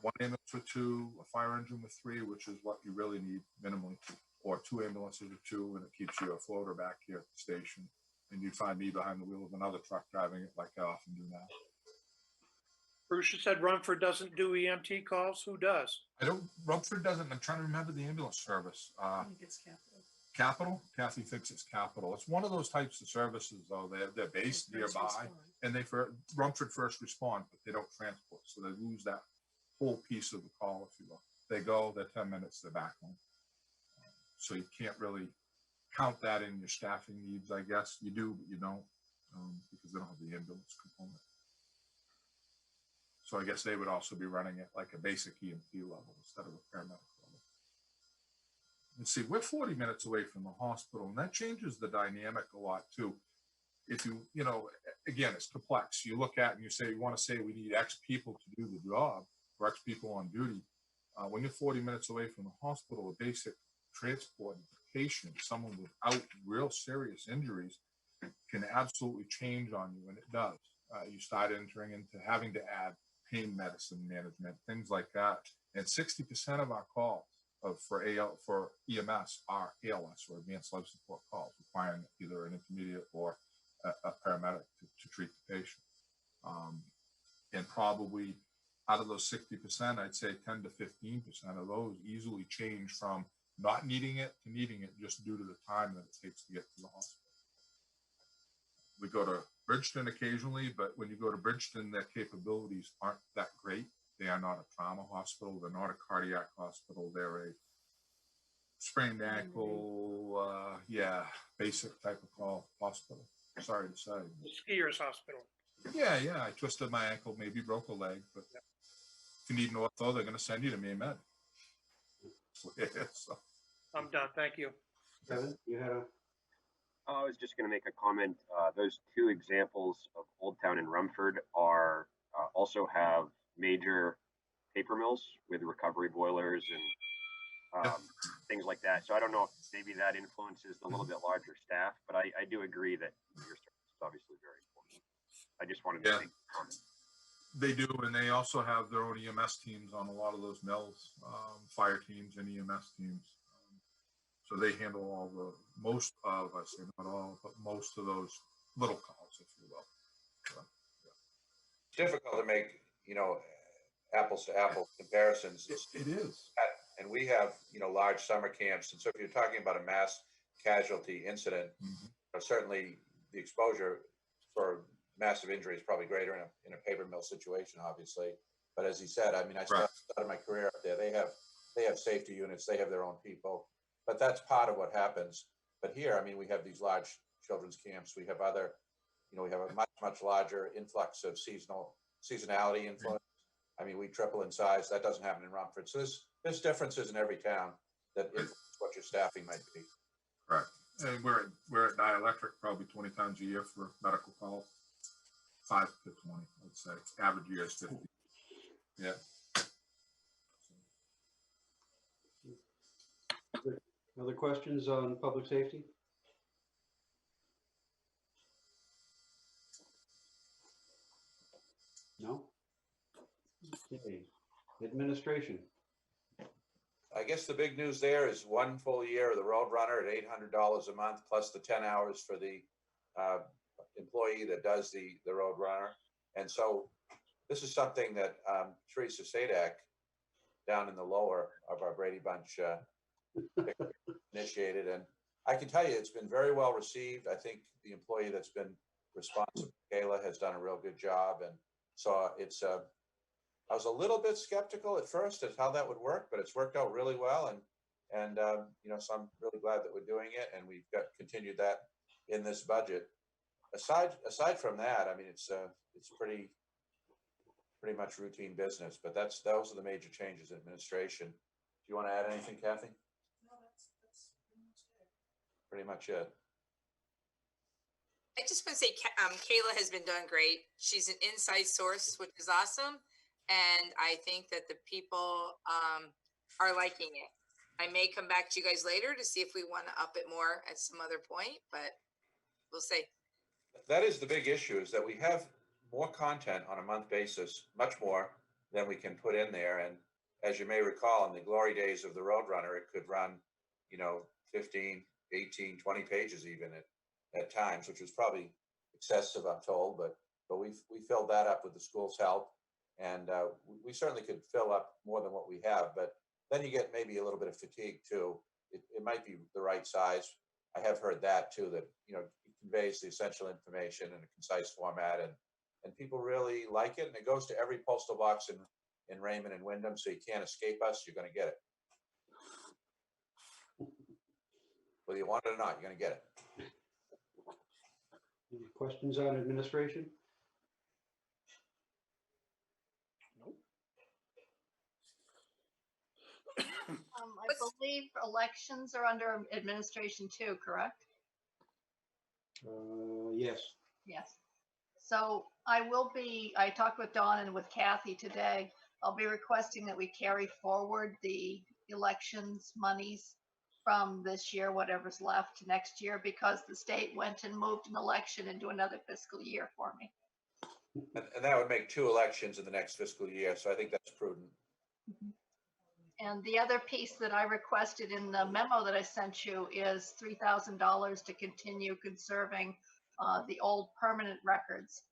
1 ambulance with 2, a fire engine with 3, which is what you really need minimally, or 2 ambulances with 2, and it keeps you a floater back here at the station. And you'd find me behind the wheel of another truck driving it like I often do now. Bruce, you said Rumford doesn't do EMT calls. Who does? Rumford doesn't. I'm trying to remember the ambulance service. I think it's Capital. Capital? Kathy thinks it's Capital. It's one of those types of services, though. They're based nearby, and Rumford first respond, but they don't transport, so they lose that whole piece of the call, if you will. They go, they're 10 minutes, they're back home. So you can't really count that in your staffing needs, I guess. You do, but you don't, because they don't have the ambulance component. So I guess they would also be running it like a basic EMT level instead of a paramedic level. And see, we're 40 minutes away from the hospital, and that changes the dynamic a lot too. If again, it's complex. You look at and you want to say we need X people to do the job, or X people on duty. When you're 40 minutes away from the hospital, a basic transport patient, someone without real serious injuries, can absolutely change on you, and it does. You start entering into having to add pain medicine management, things like that. And 60% of our calls for EMS are ALS, or advanced life support calls, requiring either an intermediate or a paramedic to treat the patient. And probably out of those 60%, I'd say 10 to 15% of those easily change from not needing it to needing it, just due to the time that it takes to get to the hospital. We go to Bridgeton occasionally, but when you go to Bridgeton, their capabilities aren't that great. They are not a trauma hospital. They're not a cardiac hospital. They're a sprained ankle, basic type of call hospital. Sorry to say. The skiers hospital. Yeah. I twisted my ankle, maybe broke a leg, but if you need an ortho, they're going to send you to Maine Med. So. I'm done. Thank you. Kevin, you had a... I was just going to make a comment. Those 2 examples of Old Town and Rumford are also have major paper mills with recovery boilers and things like that. So I don't know if maybe that influences the little bit larger staff, but I do agree that your service is obviously very important. I just wanted to make a comment. They do, and they also have their own EMS teams on a lot of those mills, fire teams and EMS teams. So they handle most of, I say not all, but most of those little calls, if you will. So, It's difficult to make, apples to apples comparisons. It is. And we have, large summer camps. And so if you're talking about a mass casualty incident, certainly the exposure for massive injury is probably greater in a paper mill situation, obviously. But as he said, I started my career up there. They have safety units. They have their own people. But that's part of what happens. But here, we have these large children's camps. We have other, we have a much, much larger influx of seasonality influence. I mean, we triple in size. That doesn't happen in Rumford. So there's differences in every town that influence what your staffing might be. Right. And we're at dielectric probably 20 times a year for medical calls. 5 to 20, I'd say. Average year is 50. Yeah. Other questions on public safety? No? Okay. Administration. I guess the big news there is 1 full year of the Roadrunner at $800 a month, plus the 10 hours for the employee that does the Roadrunner. And so this is something that Teresa Sadak down in the lower of our Brady Bunch initiated. And I can tell you, it's been very well received. I think the employee that's been responsible, Kayla, has done a real good job. And so it's I was a little bit skeptical at first at how that would work, but it's worked out really well. And you know, so I'm really glad that we're doing it, and we've got continued that in this budget. Aside from that, I mean, it's pretty much routine business, but those are the major changes in administration. Do you want to add anything, Kathy? No, that's Pretty much it. I just want to say, Kayla has been doing great. She's an inside source, which is awesome. And I think that the people are liking it. I may come back to you guys later to see if we want to up it more at some other point, but we'll see. That is the big issue, is that we have more content on a month basis, much more than we can put in there. And as you may recall, in the glory days of the Roadrunner, it could run, you know, 15, 18, 20 pages even at times, which was probably excessive, I'm told, but we filled that up with the school's help. And we certainly could fill up more than what we have, but then you get maybe a little bit of fatigue too. It might be the right size. I have heard that too, that, you know, it conveys the essential information in a concise format, and people really like it. And it goes to every postal box in Raymond and Wyndham, so you can't escape us. You're going to get it. Whether you want it or not, you're going to get it. Any questions on administration? I believe elections are under administration too, correct? Yes. Yes. So I talked with Dawn and with Kathy today. I'll be requesting that we carry forward the elections monies from this year, whatever's left, to next year, because the state went and moved an election into another fiscal year for me. And that would make 2 elections in the next fiscal year. So I think that's prudent. Mm-hmm. And the other piece that I requested in the memo that I sent you is $3,000 to continue conserving the old permanent records.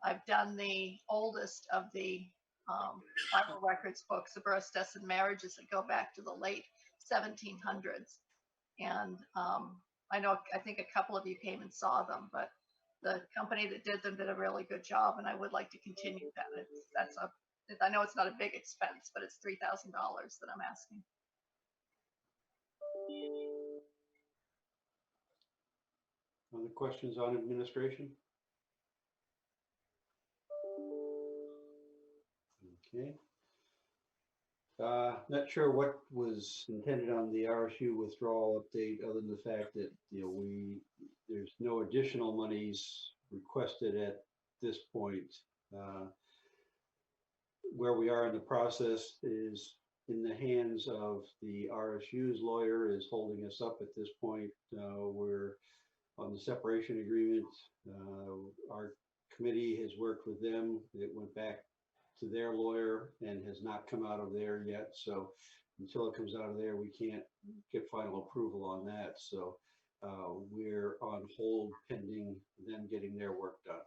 I've done the oldest of the Bible records books, the births, deaths, and marriages that go back to the late 1700s. And I think a couple of you came and saw them, but the company that did them did a really good job, and I would like to continue that. I know it's not a big expense, but it's $3,000 that I'm asking. Other questions on administration? Okay. Not sure what was intended on the RSU withdrawal update, other than the fact that, you know, there's no additional monies requested at this point. Where we are in the process is in the hands of the RSU's lawyer is holding us up at this point. We're on the separation agreement. Our committee has worked with them. It went back to their lawyer and has not come out of there yet. So until it comes out of there, we can't get final approval on that. So we're on hold pending them getting their work done.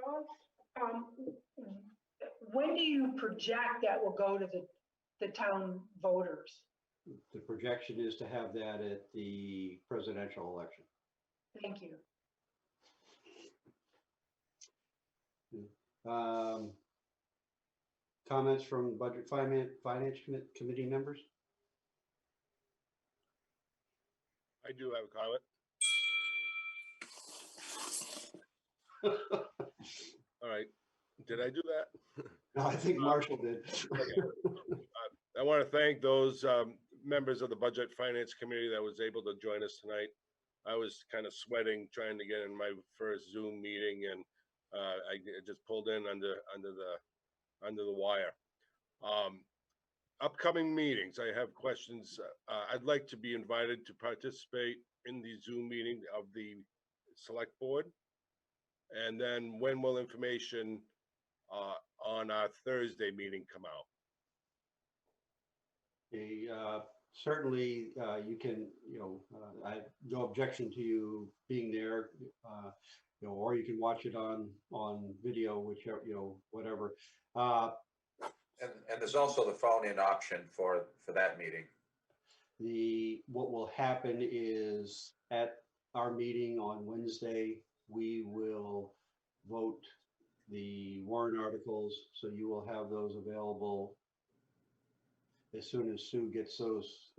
Rob, when do you project that will go to the town voters? The projection is to have that at the presidential election. Thank you. Comments from Budget Finance Committee members? I do have a comment. All right. Did I do that? No, I think Marshall did. I want to thank those members of the Budget Finance Committee that was able to join us tonight. I was kind of sweating trying to get in my first Zoom meeting, and I just pulled in under the wire. Upcoming meetings, I have questions. I'd like to be invited to participate in the Zoom meeting of the Select Board. And then when will information on our Thursday meeting come out? Certainly, you can, I have no objection to you being there, or you can watch it on video, whichever, whatever. And there's also the phone-in option for that meeting. What will happen is at our meeting on Wednesday, we will vote the warrant articles, so you will have those available as soon as Sue gets those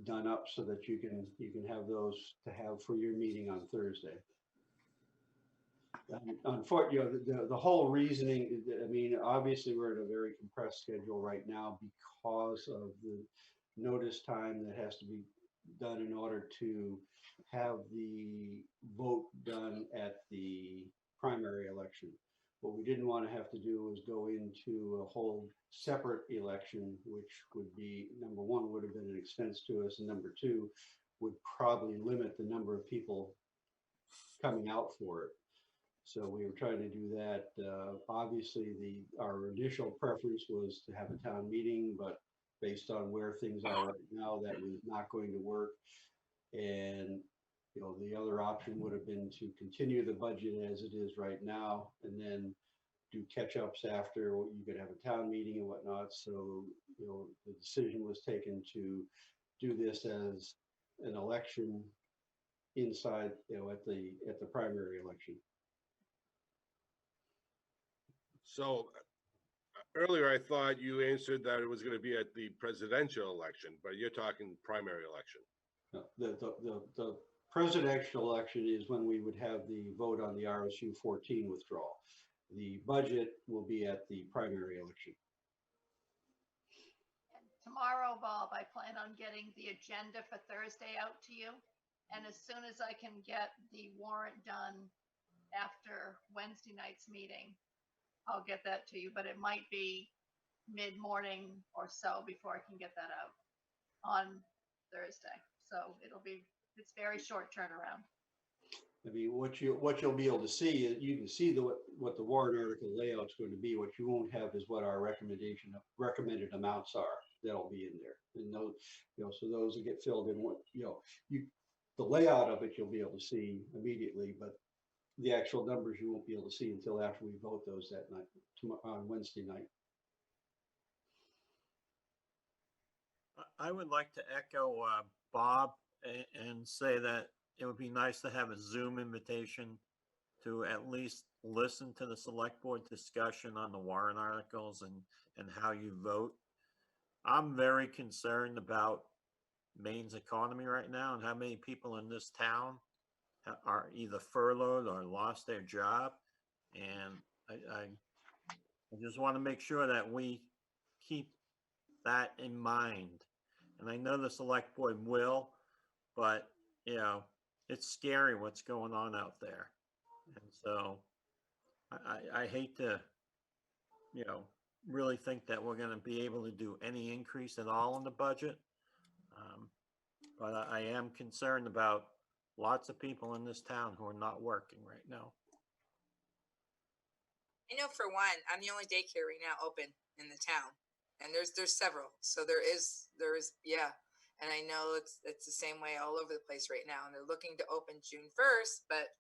done up, so that you can have those to have for your meeting on Thursday. Unfortunately, the whole reasoning, I mean, obviously we're in a very compressed schedule right now because of the notice time that has to be done in order to have the vote done at the primary election. What we didn't want to have to do was go into a whole separate election, which would be, number one, would have been an expense to us, and number two, would probably limit the number of people coming out for it. So we were trying to do that. Obviously, our initial preference was to have a town meeting, but based on where things are right now, that was not going to work. And the other option would have been to continue the budget as it is right now, and then do catch-ups after. You could have a town meeting and whatnot. So the decision was taken to do this as an election inside, at the primary election. So Earlier, I thought you answered that it was going to be at the presidential election, but you're talking primary election. the presidential election is when we would have the vote on the RSU 14 withdrawal. The budget will be at the primary election. And tomorrow, Bob, I plan on getting the agenda for Thursday out to you. And as soon as I can get the warrant done after Wednesday night's meeting, I'll get that to you, but it might be mid-morning or so before I can get that out on Thursday. So it's very short turnaround. I mean, what you'll be able to see is you can see what the warrant article layout's going to be. What you won't have is what our recommended amounts are. That'll be in there, and those, so those will get filled in. The layout of it you'll be able to see immediately, but the actual numbers you won't be able to see until after we vote those that night, on Wednesday night. I would like to echo Bob and say that it would be nice to have a Zoom invitation to at least listen to the select board discussion on the warrant articles and how you vote. I'm very concerned about Maine's economy right now and how many people in this town are either furloughed or lost their job. And I just want to make sure that we keep that in mind. And I know the select board will, but it's scary what's going on out there. And so I hate to, really think that we're going to be able to do any increase at all in the budget. But I am concerned about lots of people in this town who are not working right now. I know for one, I'm the only daycare right now open in the town, and there's several. So there is, yeah. And I know it's the same way all over the place right now, and they're looking to open June 1st, but.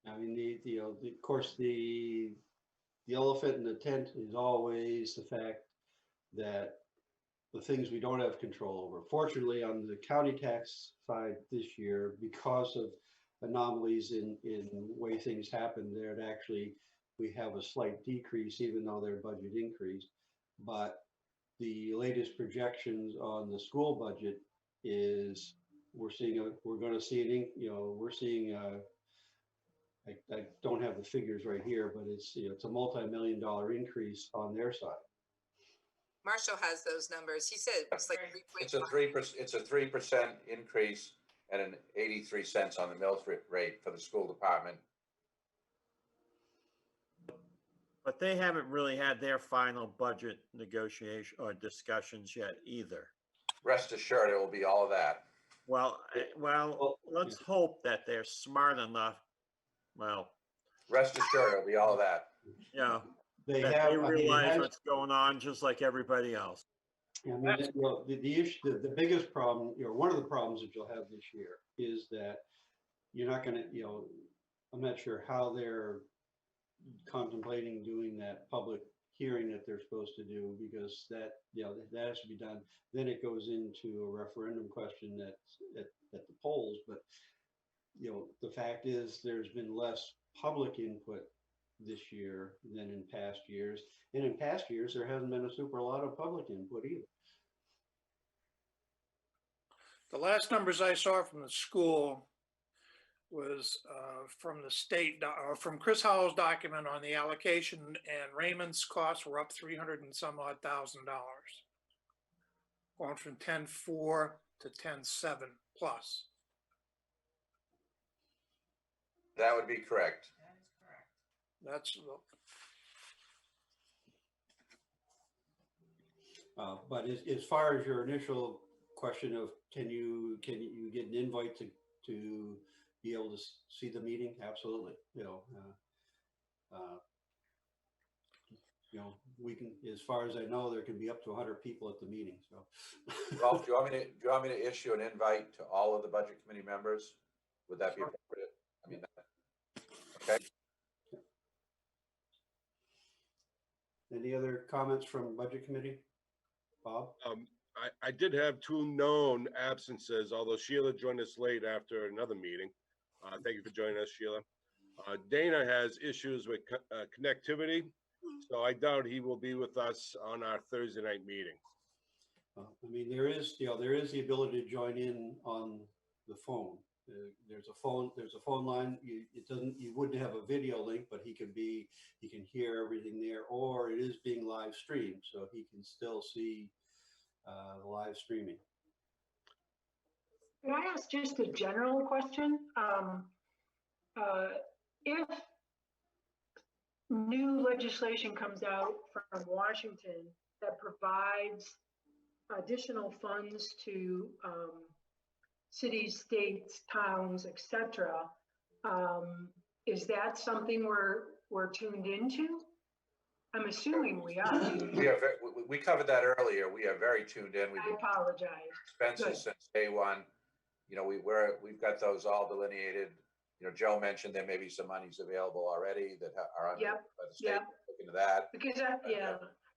I mean, of course, the elephant in the tent is always the fact that the things we don't have control over. Fortunately, on the county tax side this year, because of anomalies in way things happen, we have a slight decrease, even though their budget increased. But the latest projections on the school budget is we're seeing I don't have the figures right here, but it's, you know, it's a multi-million-dollar increase on their side. Marshall has those numbers. He said it's like It's a 3%, it's a 3% increase and an 83 cents on the mills rate for the school department. But they haven't really had their final budget negotiation or discussions yet either. Rest assured, it will be all of that. Well, let's hope that they're smart enough. Well, Rest assured, it'll be all of that. you know, They that have, they I mean, it realize has- what's going on just like everybody else. I mean, you know, the issue, the biggest problem, you know, one of the problems that you'll have this year is that you're not gonna, you know, I'm not sure how they're contemplating doing that public hearing that they're supposed to do, because that, you know, that has to be done. Then it goes into a referendum question that's at the polls, but, you know, the fact is there's been less public input this year than in past years. And in past years, there hasn't been a super lot of public input either. The last numbers I saw from the school was from the state, from Chris Howell's document on the allocation, and Raymond's costs were up 300 and some odd $1,000. Going from 10.4 to 10.7 plus. That would be correct. That's, But as far as your initial question of can you get an invite to be able to see the meeting? Absolutely. You know, we can, as far as I know, there can be up to 100 people at the meeting. So, Ralph, do you want me to issue an invite to all of the budget committee members? Would that be appropriate? I mean, okay. Any other comments from budget committee? Bob? I did have two known absences, although Sheila joined us late after another meeting. Thank you for joining us, Sheila. Dana has issues with connectivity, so I doubt he will be with us on our Thursday night meeting. I mean, there is the ability to join in on the phone. There's a phone line. You wouldn't have a video link, but he can hear everything there, or it is being live streamed, so he can still see the live streaming. Can I ask just a general question? If new legislation comes out from Washington that provides additional funds to cities, states, towns, etc., is that something we're tuned into? I'm assuming we are. We covered that earlier. We are very tuned in. I apologize. Expenses Good. since day one. You know, we've got those all delineated. You know, Joe mentioned there may be some monies available already that are under Yep, by the state. yep. Look into that. Because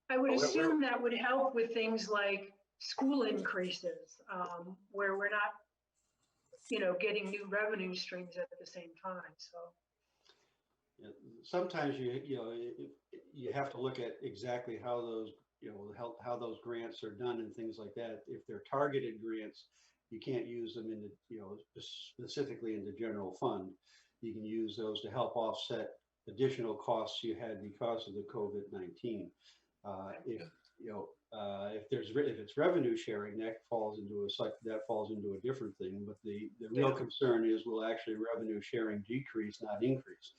I would Well, assume that would help with things like school increases, where we're not, you know, getting new revenue streams at the same time. So Yeah, sometimes you have to look at exactly how those, you know, how those grants are done and things like that. If they're targeted grants, you can't use them in the, you know, specifically in the general fund. You can use those to help offset additional costs you had because of the COVID-19. If it's revenue sharing, that falls into a different thing. But the real concern is, will actually revenue sharing decrease, not increase?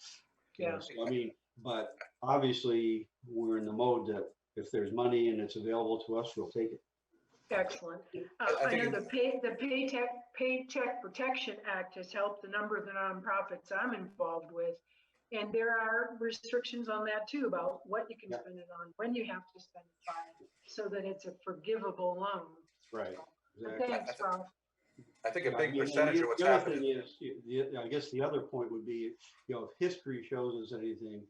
Yeah. So, I mean, but obviously we're in the mode that if there's money and it's available to us, we'll take it. excellent. I know the Paycheck Protection Act has helped a number of the nonprofits I'm involved with. And there are restrictions on that too, about what you can spend it on, when you have to spend it by, so that it's a forgivable loan. Right. Exactly. Thanks, Ralph. I think a big percentage of what's the other happening. thing is, I guess the other point would be, you know, if history shows us anything,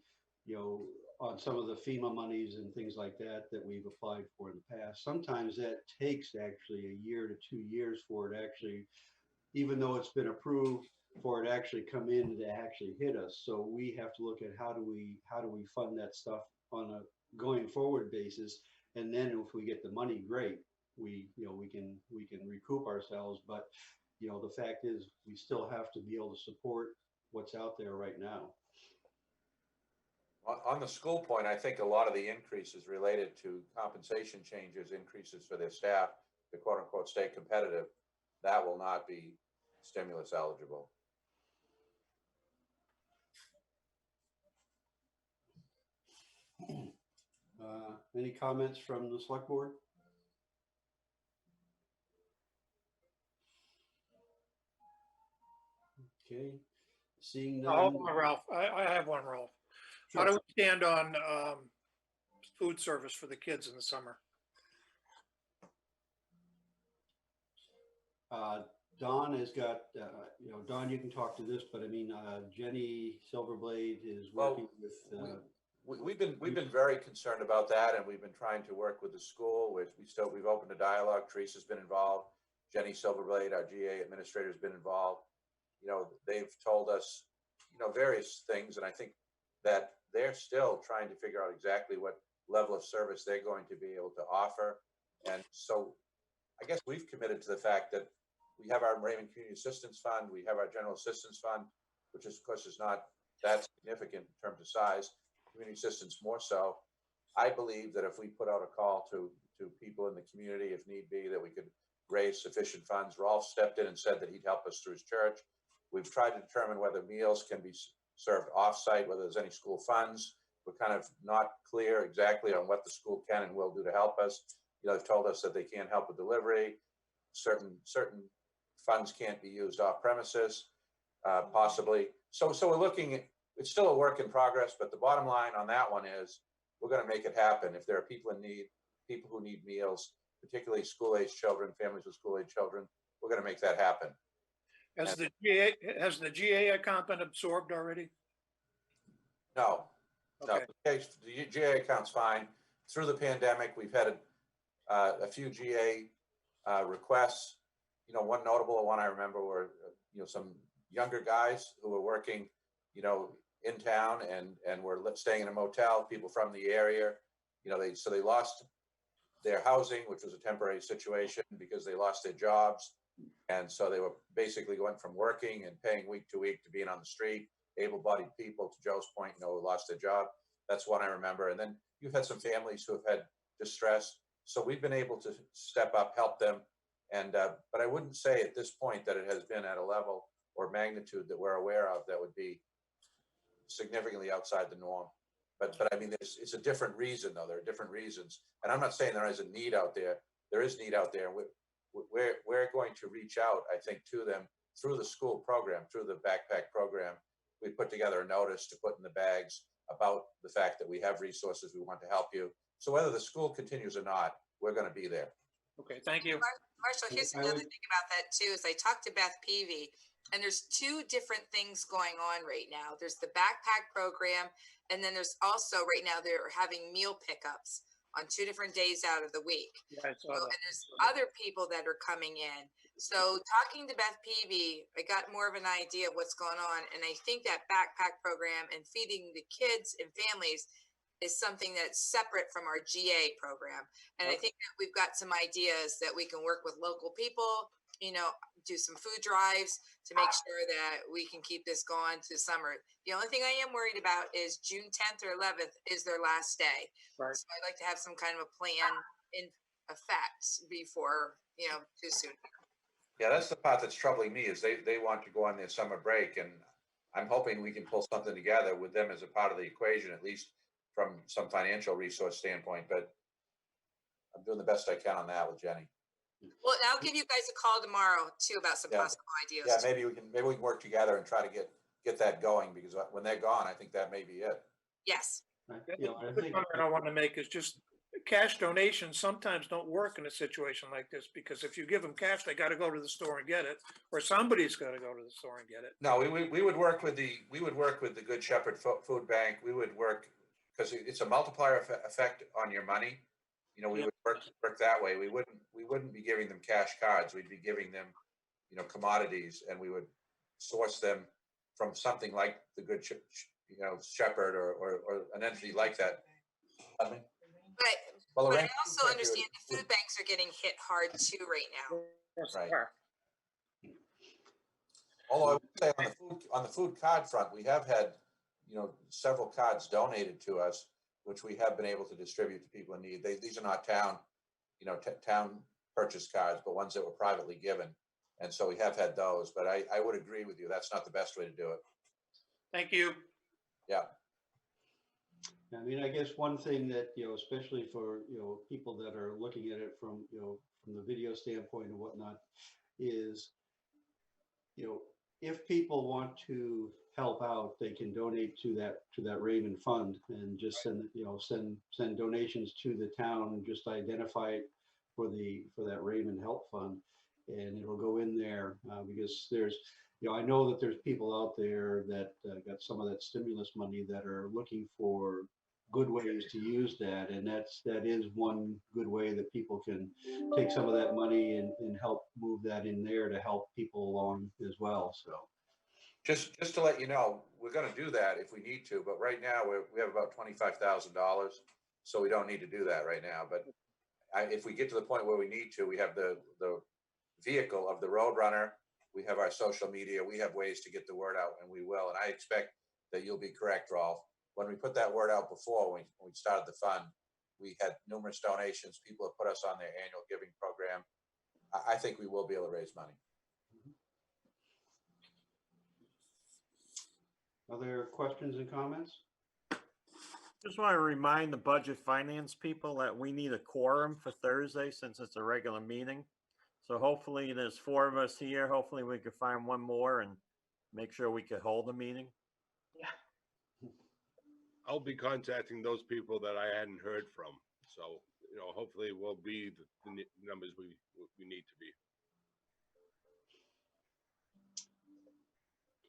you know, on some of the FEMA monies and things like that we've applied for in the past, sometimes that takes actually a year to 2 years for it actually, even though it's been approved, for it actually come in to actually hit us. So we have to look at how do we fund that stuff on a going forward basis, and then if we get the money, great. We can recoup ourselves, but you know, the fact is we still have to be able to support what's out there right now. On the school point, I think a lot of the increases related to compensation changes, increases for their staff, to quote unquote stay competitive, that will not be stimulus eligible. Any comments from the select board? Okay, seeing none. Hold on, Ralph, I have one, Ralph. How Sure. do we stand on food service for the kids in the summer? Don has got, Don, you can talk to this, but I mean, Jenny Silverblade is working with, We've been very concerned about that, and we've been trying to work with the school, which we've opened a dialogue. Teresa's been involved. Jenny Silverblade, our GA administrator, has been involved. They've told us, various things, and I think that they're still trying to figure out exactly what level of service they're going to be able to offer. And so I guess we've committed to the fact that we have our Raymond Community Assistance Fund, we have our General Assistance Fund, which is, of course, is not that significant in terms of size. Community assistance more so. I believe that if we put out a call to people in the community, if need be, that we could raise sufficient funds. Rolf stepped in and said that he'd help us through his church. We've tried to determine whether meals can be served off-site, whether there's any school funds. We're kind of not clear exactly on what the school can and will do to help us. They've told us that they can't help with delivery. Certain funds can't be used off premises, possibly. So we're looking at, it's still a work in progress, but the bottom line on that one is we're going to make it happen. If there are people in need, people who need meals, particularly school-age children, families with school-age children, we're going to make that happen. Has the GA account been absorbed already? No, Okay. no. The GA account's fine. Through the pandemic, we've had a few GA requests. One notable one I remember were some younger guys who were working, in town and were staying in a motel. People from the area, they lost their housing, which was a temporary situation because they lost their jobs, and so they were basically going from working and paying week to week to being on the street. Able-bodied people, to Joe's point, who lost their job. That's one I remember. And then you've had some families who have had distress. So we've been able to step up, help them. And but I wouldn't say at this point that it has been at a level or magnitude that we're aware of that would be significantly outside the norm. But I mean, it's a different reason, though. There are different reasons. And I'm not saying there isn't need out there. There is need out there. We're going to reach out, I think, to them through the school program, through the backpack program. We put together a notice to put in the bags about the fact that we have resources. We want to help you. So whether the school continues or not, we're going to be there. Okay, thank you. Marshall, here's another thing about that too, is I talked to Beth Peavy, and there's two different things going on right now. There's the backpack program, and then there's also right now they're having meal pickups on 2 different days out of the week. Yeah, I saw that. And there's other people that are coming in. So talking to Beth Peavy, I got more of an idea of what's going on. And I think that backpack program and feeding the kids and families is something that's separate from our GA program. And I think that we've got some ideas that we can work with local people, do some food drives to make sure that we can keep this going to summer. The only thing I am worried about is June 10th or 11th is their last day. Right. So I'd like to have some kind of a plan in effect before, too soon. Yeah, that's the part that's troubling me is they want to go on their summer break, and I'm hoping we can pull something together with them as a part of the equation, at least from some financial resource standpoint. But I'm doing the best I can on that with Jenny. Well, I'll give you guys a call tomorrow too about some possible ideas. Yeah, maybe we can work together and try to get that going, because when they're gone, I think that may be it. Yes. The comment I want to make is just cash donations sometimes don't work in a situation like this, because if you give them cash, they got to go to the store and get it, or somebody's got to go to the store and get it. No, we would work with the Good Shepherd Food Bank. We would work, because it's a multiplier effect on your money. We would work that way. We wouldn't be giving them cash cards. We'd be giving them, commodities, and we would source them from something like the Good Shepherd or an entity like that. I mean, but I also understand the food banks are getting hit hard too right now. Right. Although I would say on the food card front, we have had, several cards donated to us, which we have been able to distribute to people in need. These are not town, town purchase cards, but ones that were privately given. And so we have had those, but I would agree with you. That's not the best way to do it. Thank you. Yeah. I mean, I guess one thing that, especially for, people that are looking at it from, from the video standpoint and whatnot is, if people want to help out, they can donate to that Raymond Fund and just send donations to the town and just identify it for that Raymond Help Fund. And it'll go in there because there's, I know that there's people out there that got some of that stimulus money that are looking for good ways to use that. And that is one good way that people can take some of that money and help move that in there to help people along as well. So Just to let you know, we're going to do that if we need to, but right now we have about $25,000, so we don't need to do that right now. But if we get to the point where we need to, we have the vehicle of the Roadrunner, we have our social media, we have ways to get the word out, and we will. And I expect that you'll be correct, Rolf. When we put that word out before, when we started the fund, we had numerous donations. People have put us on their annual giving program. I think we will be able to raise money. other questions and comments? Just want to remind the budget finance people that we need a quorum for Thursday since it's a regular meeting. So hopefully there's 4 of us here. Hopefully we could find one more and make sure we could hold a meeting. I'll be contacting those people that I hadn't heard from. So, hopefully we'll be the numbers we need to be.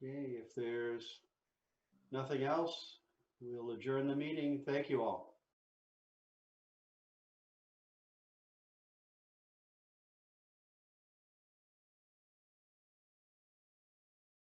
Okay, if there's nothing else, we'll adjourn the meeting. Thank you all.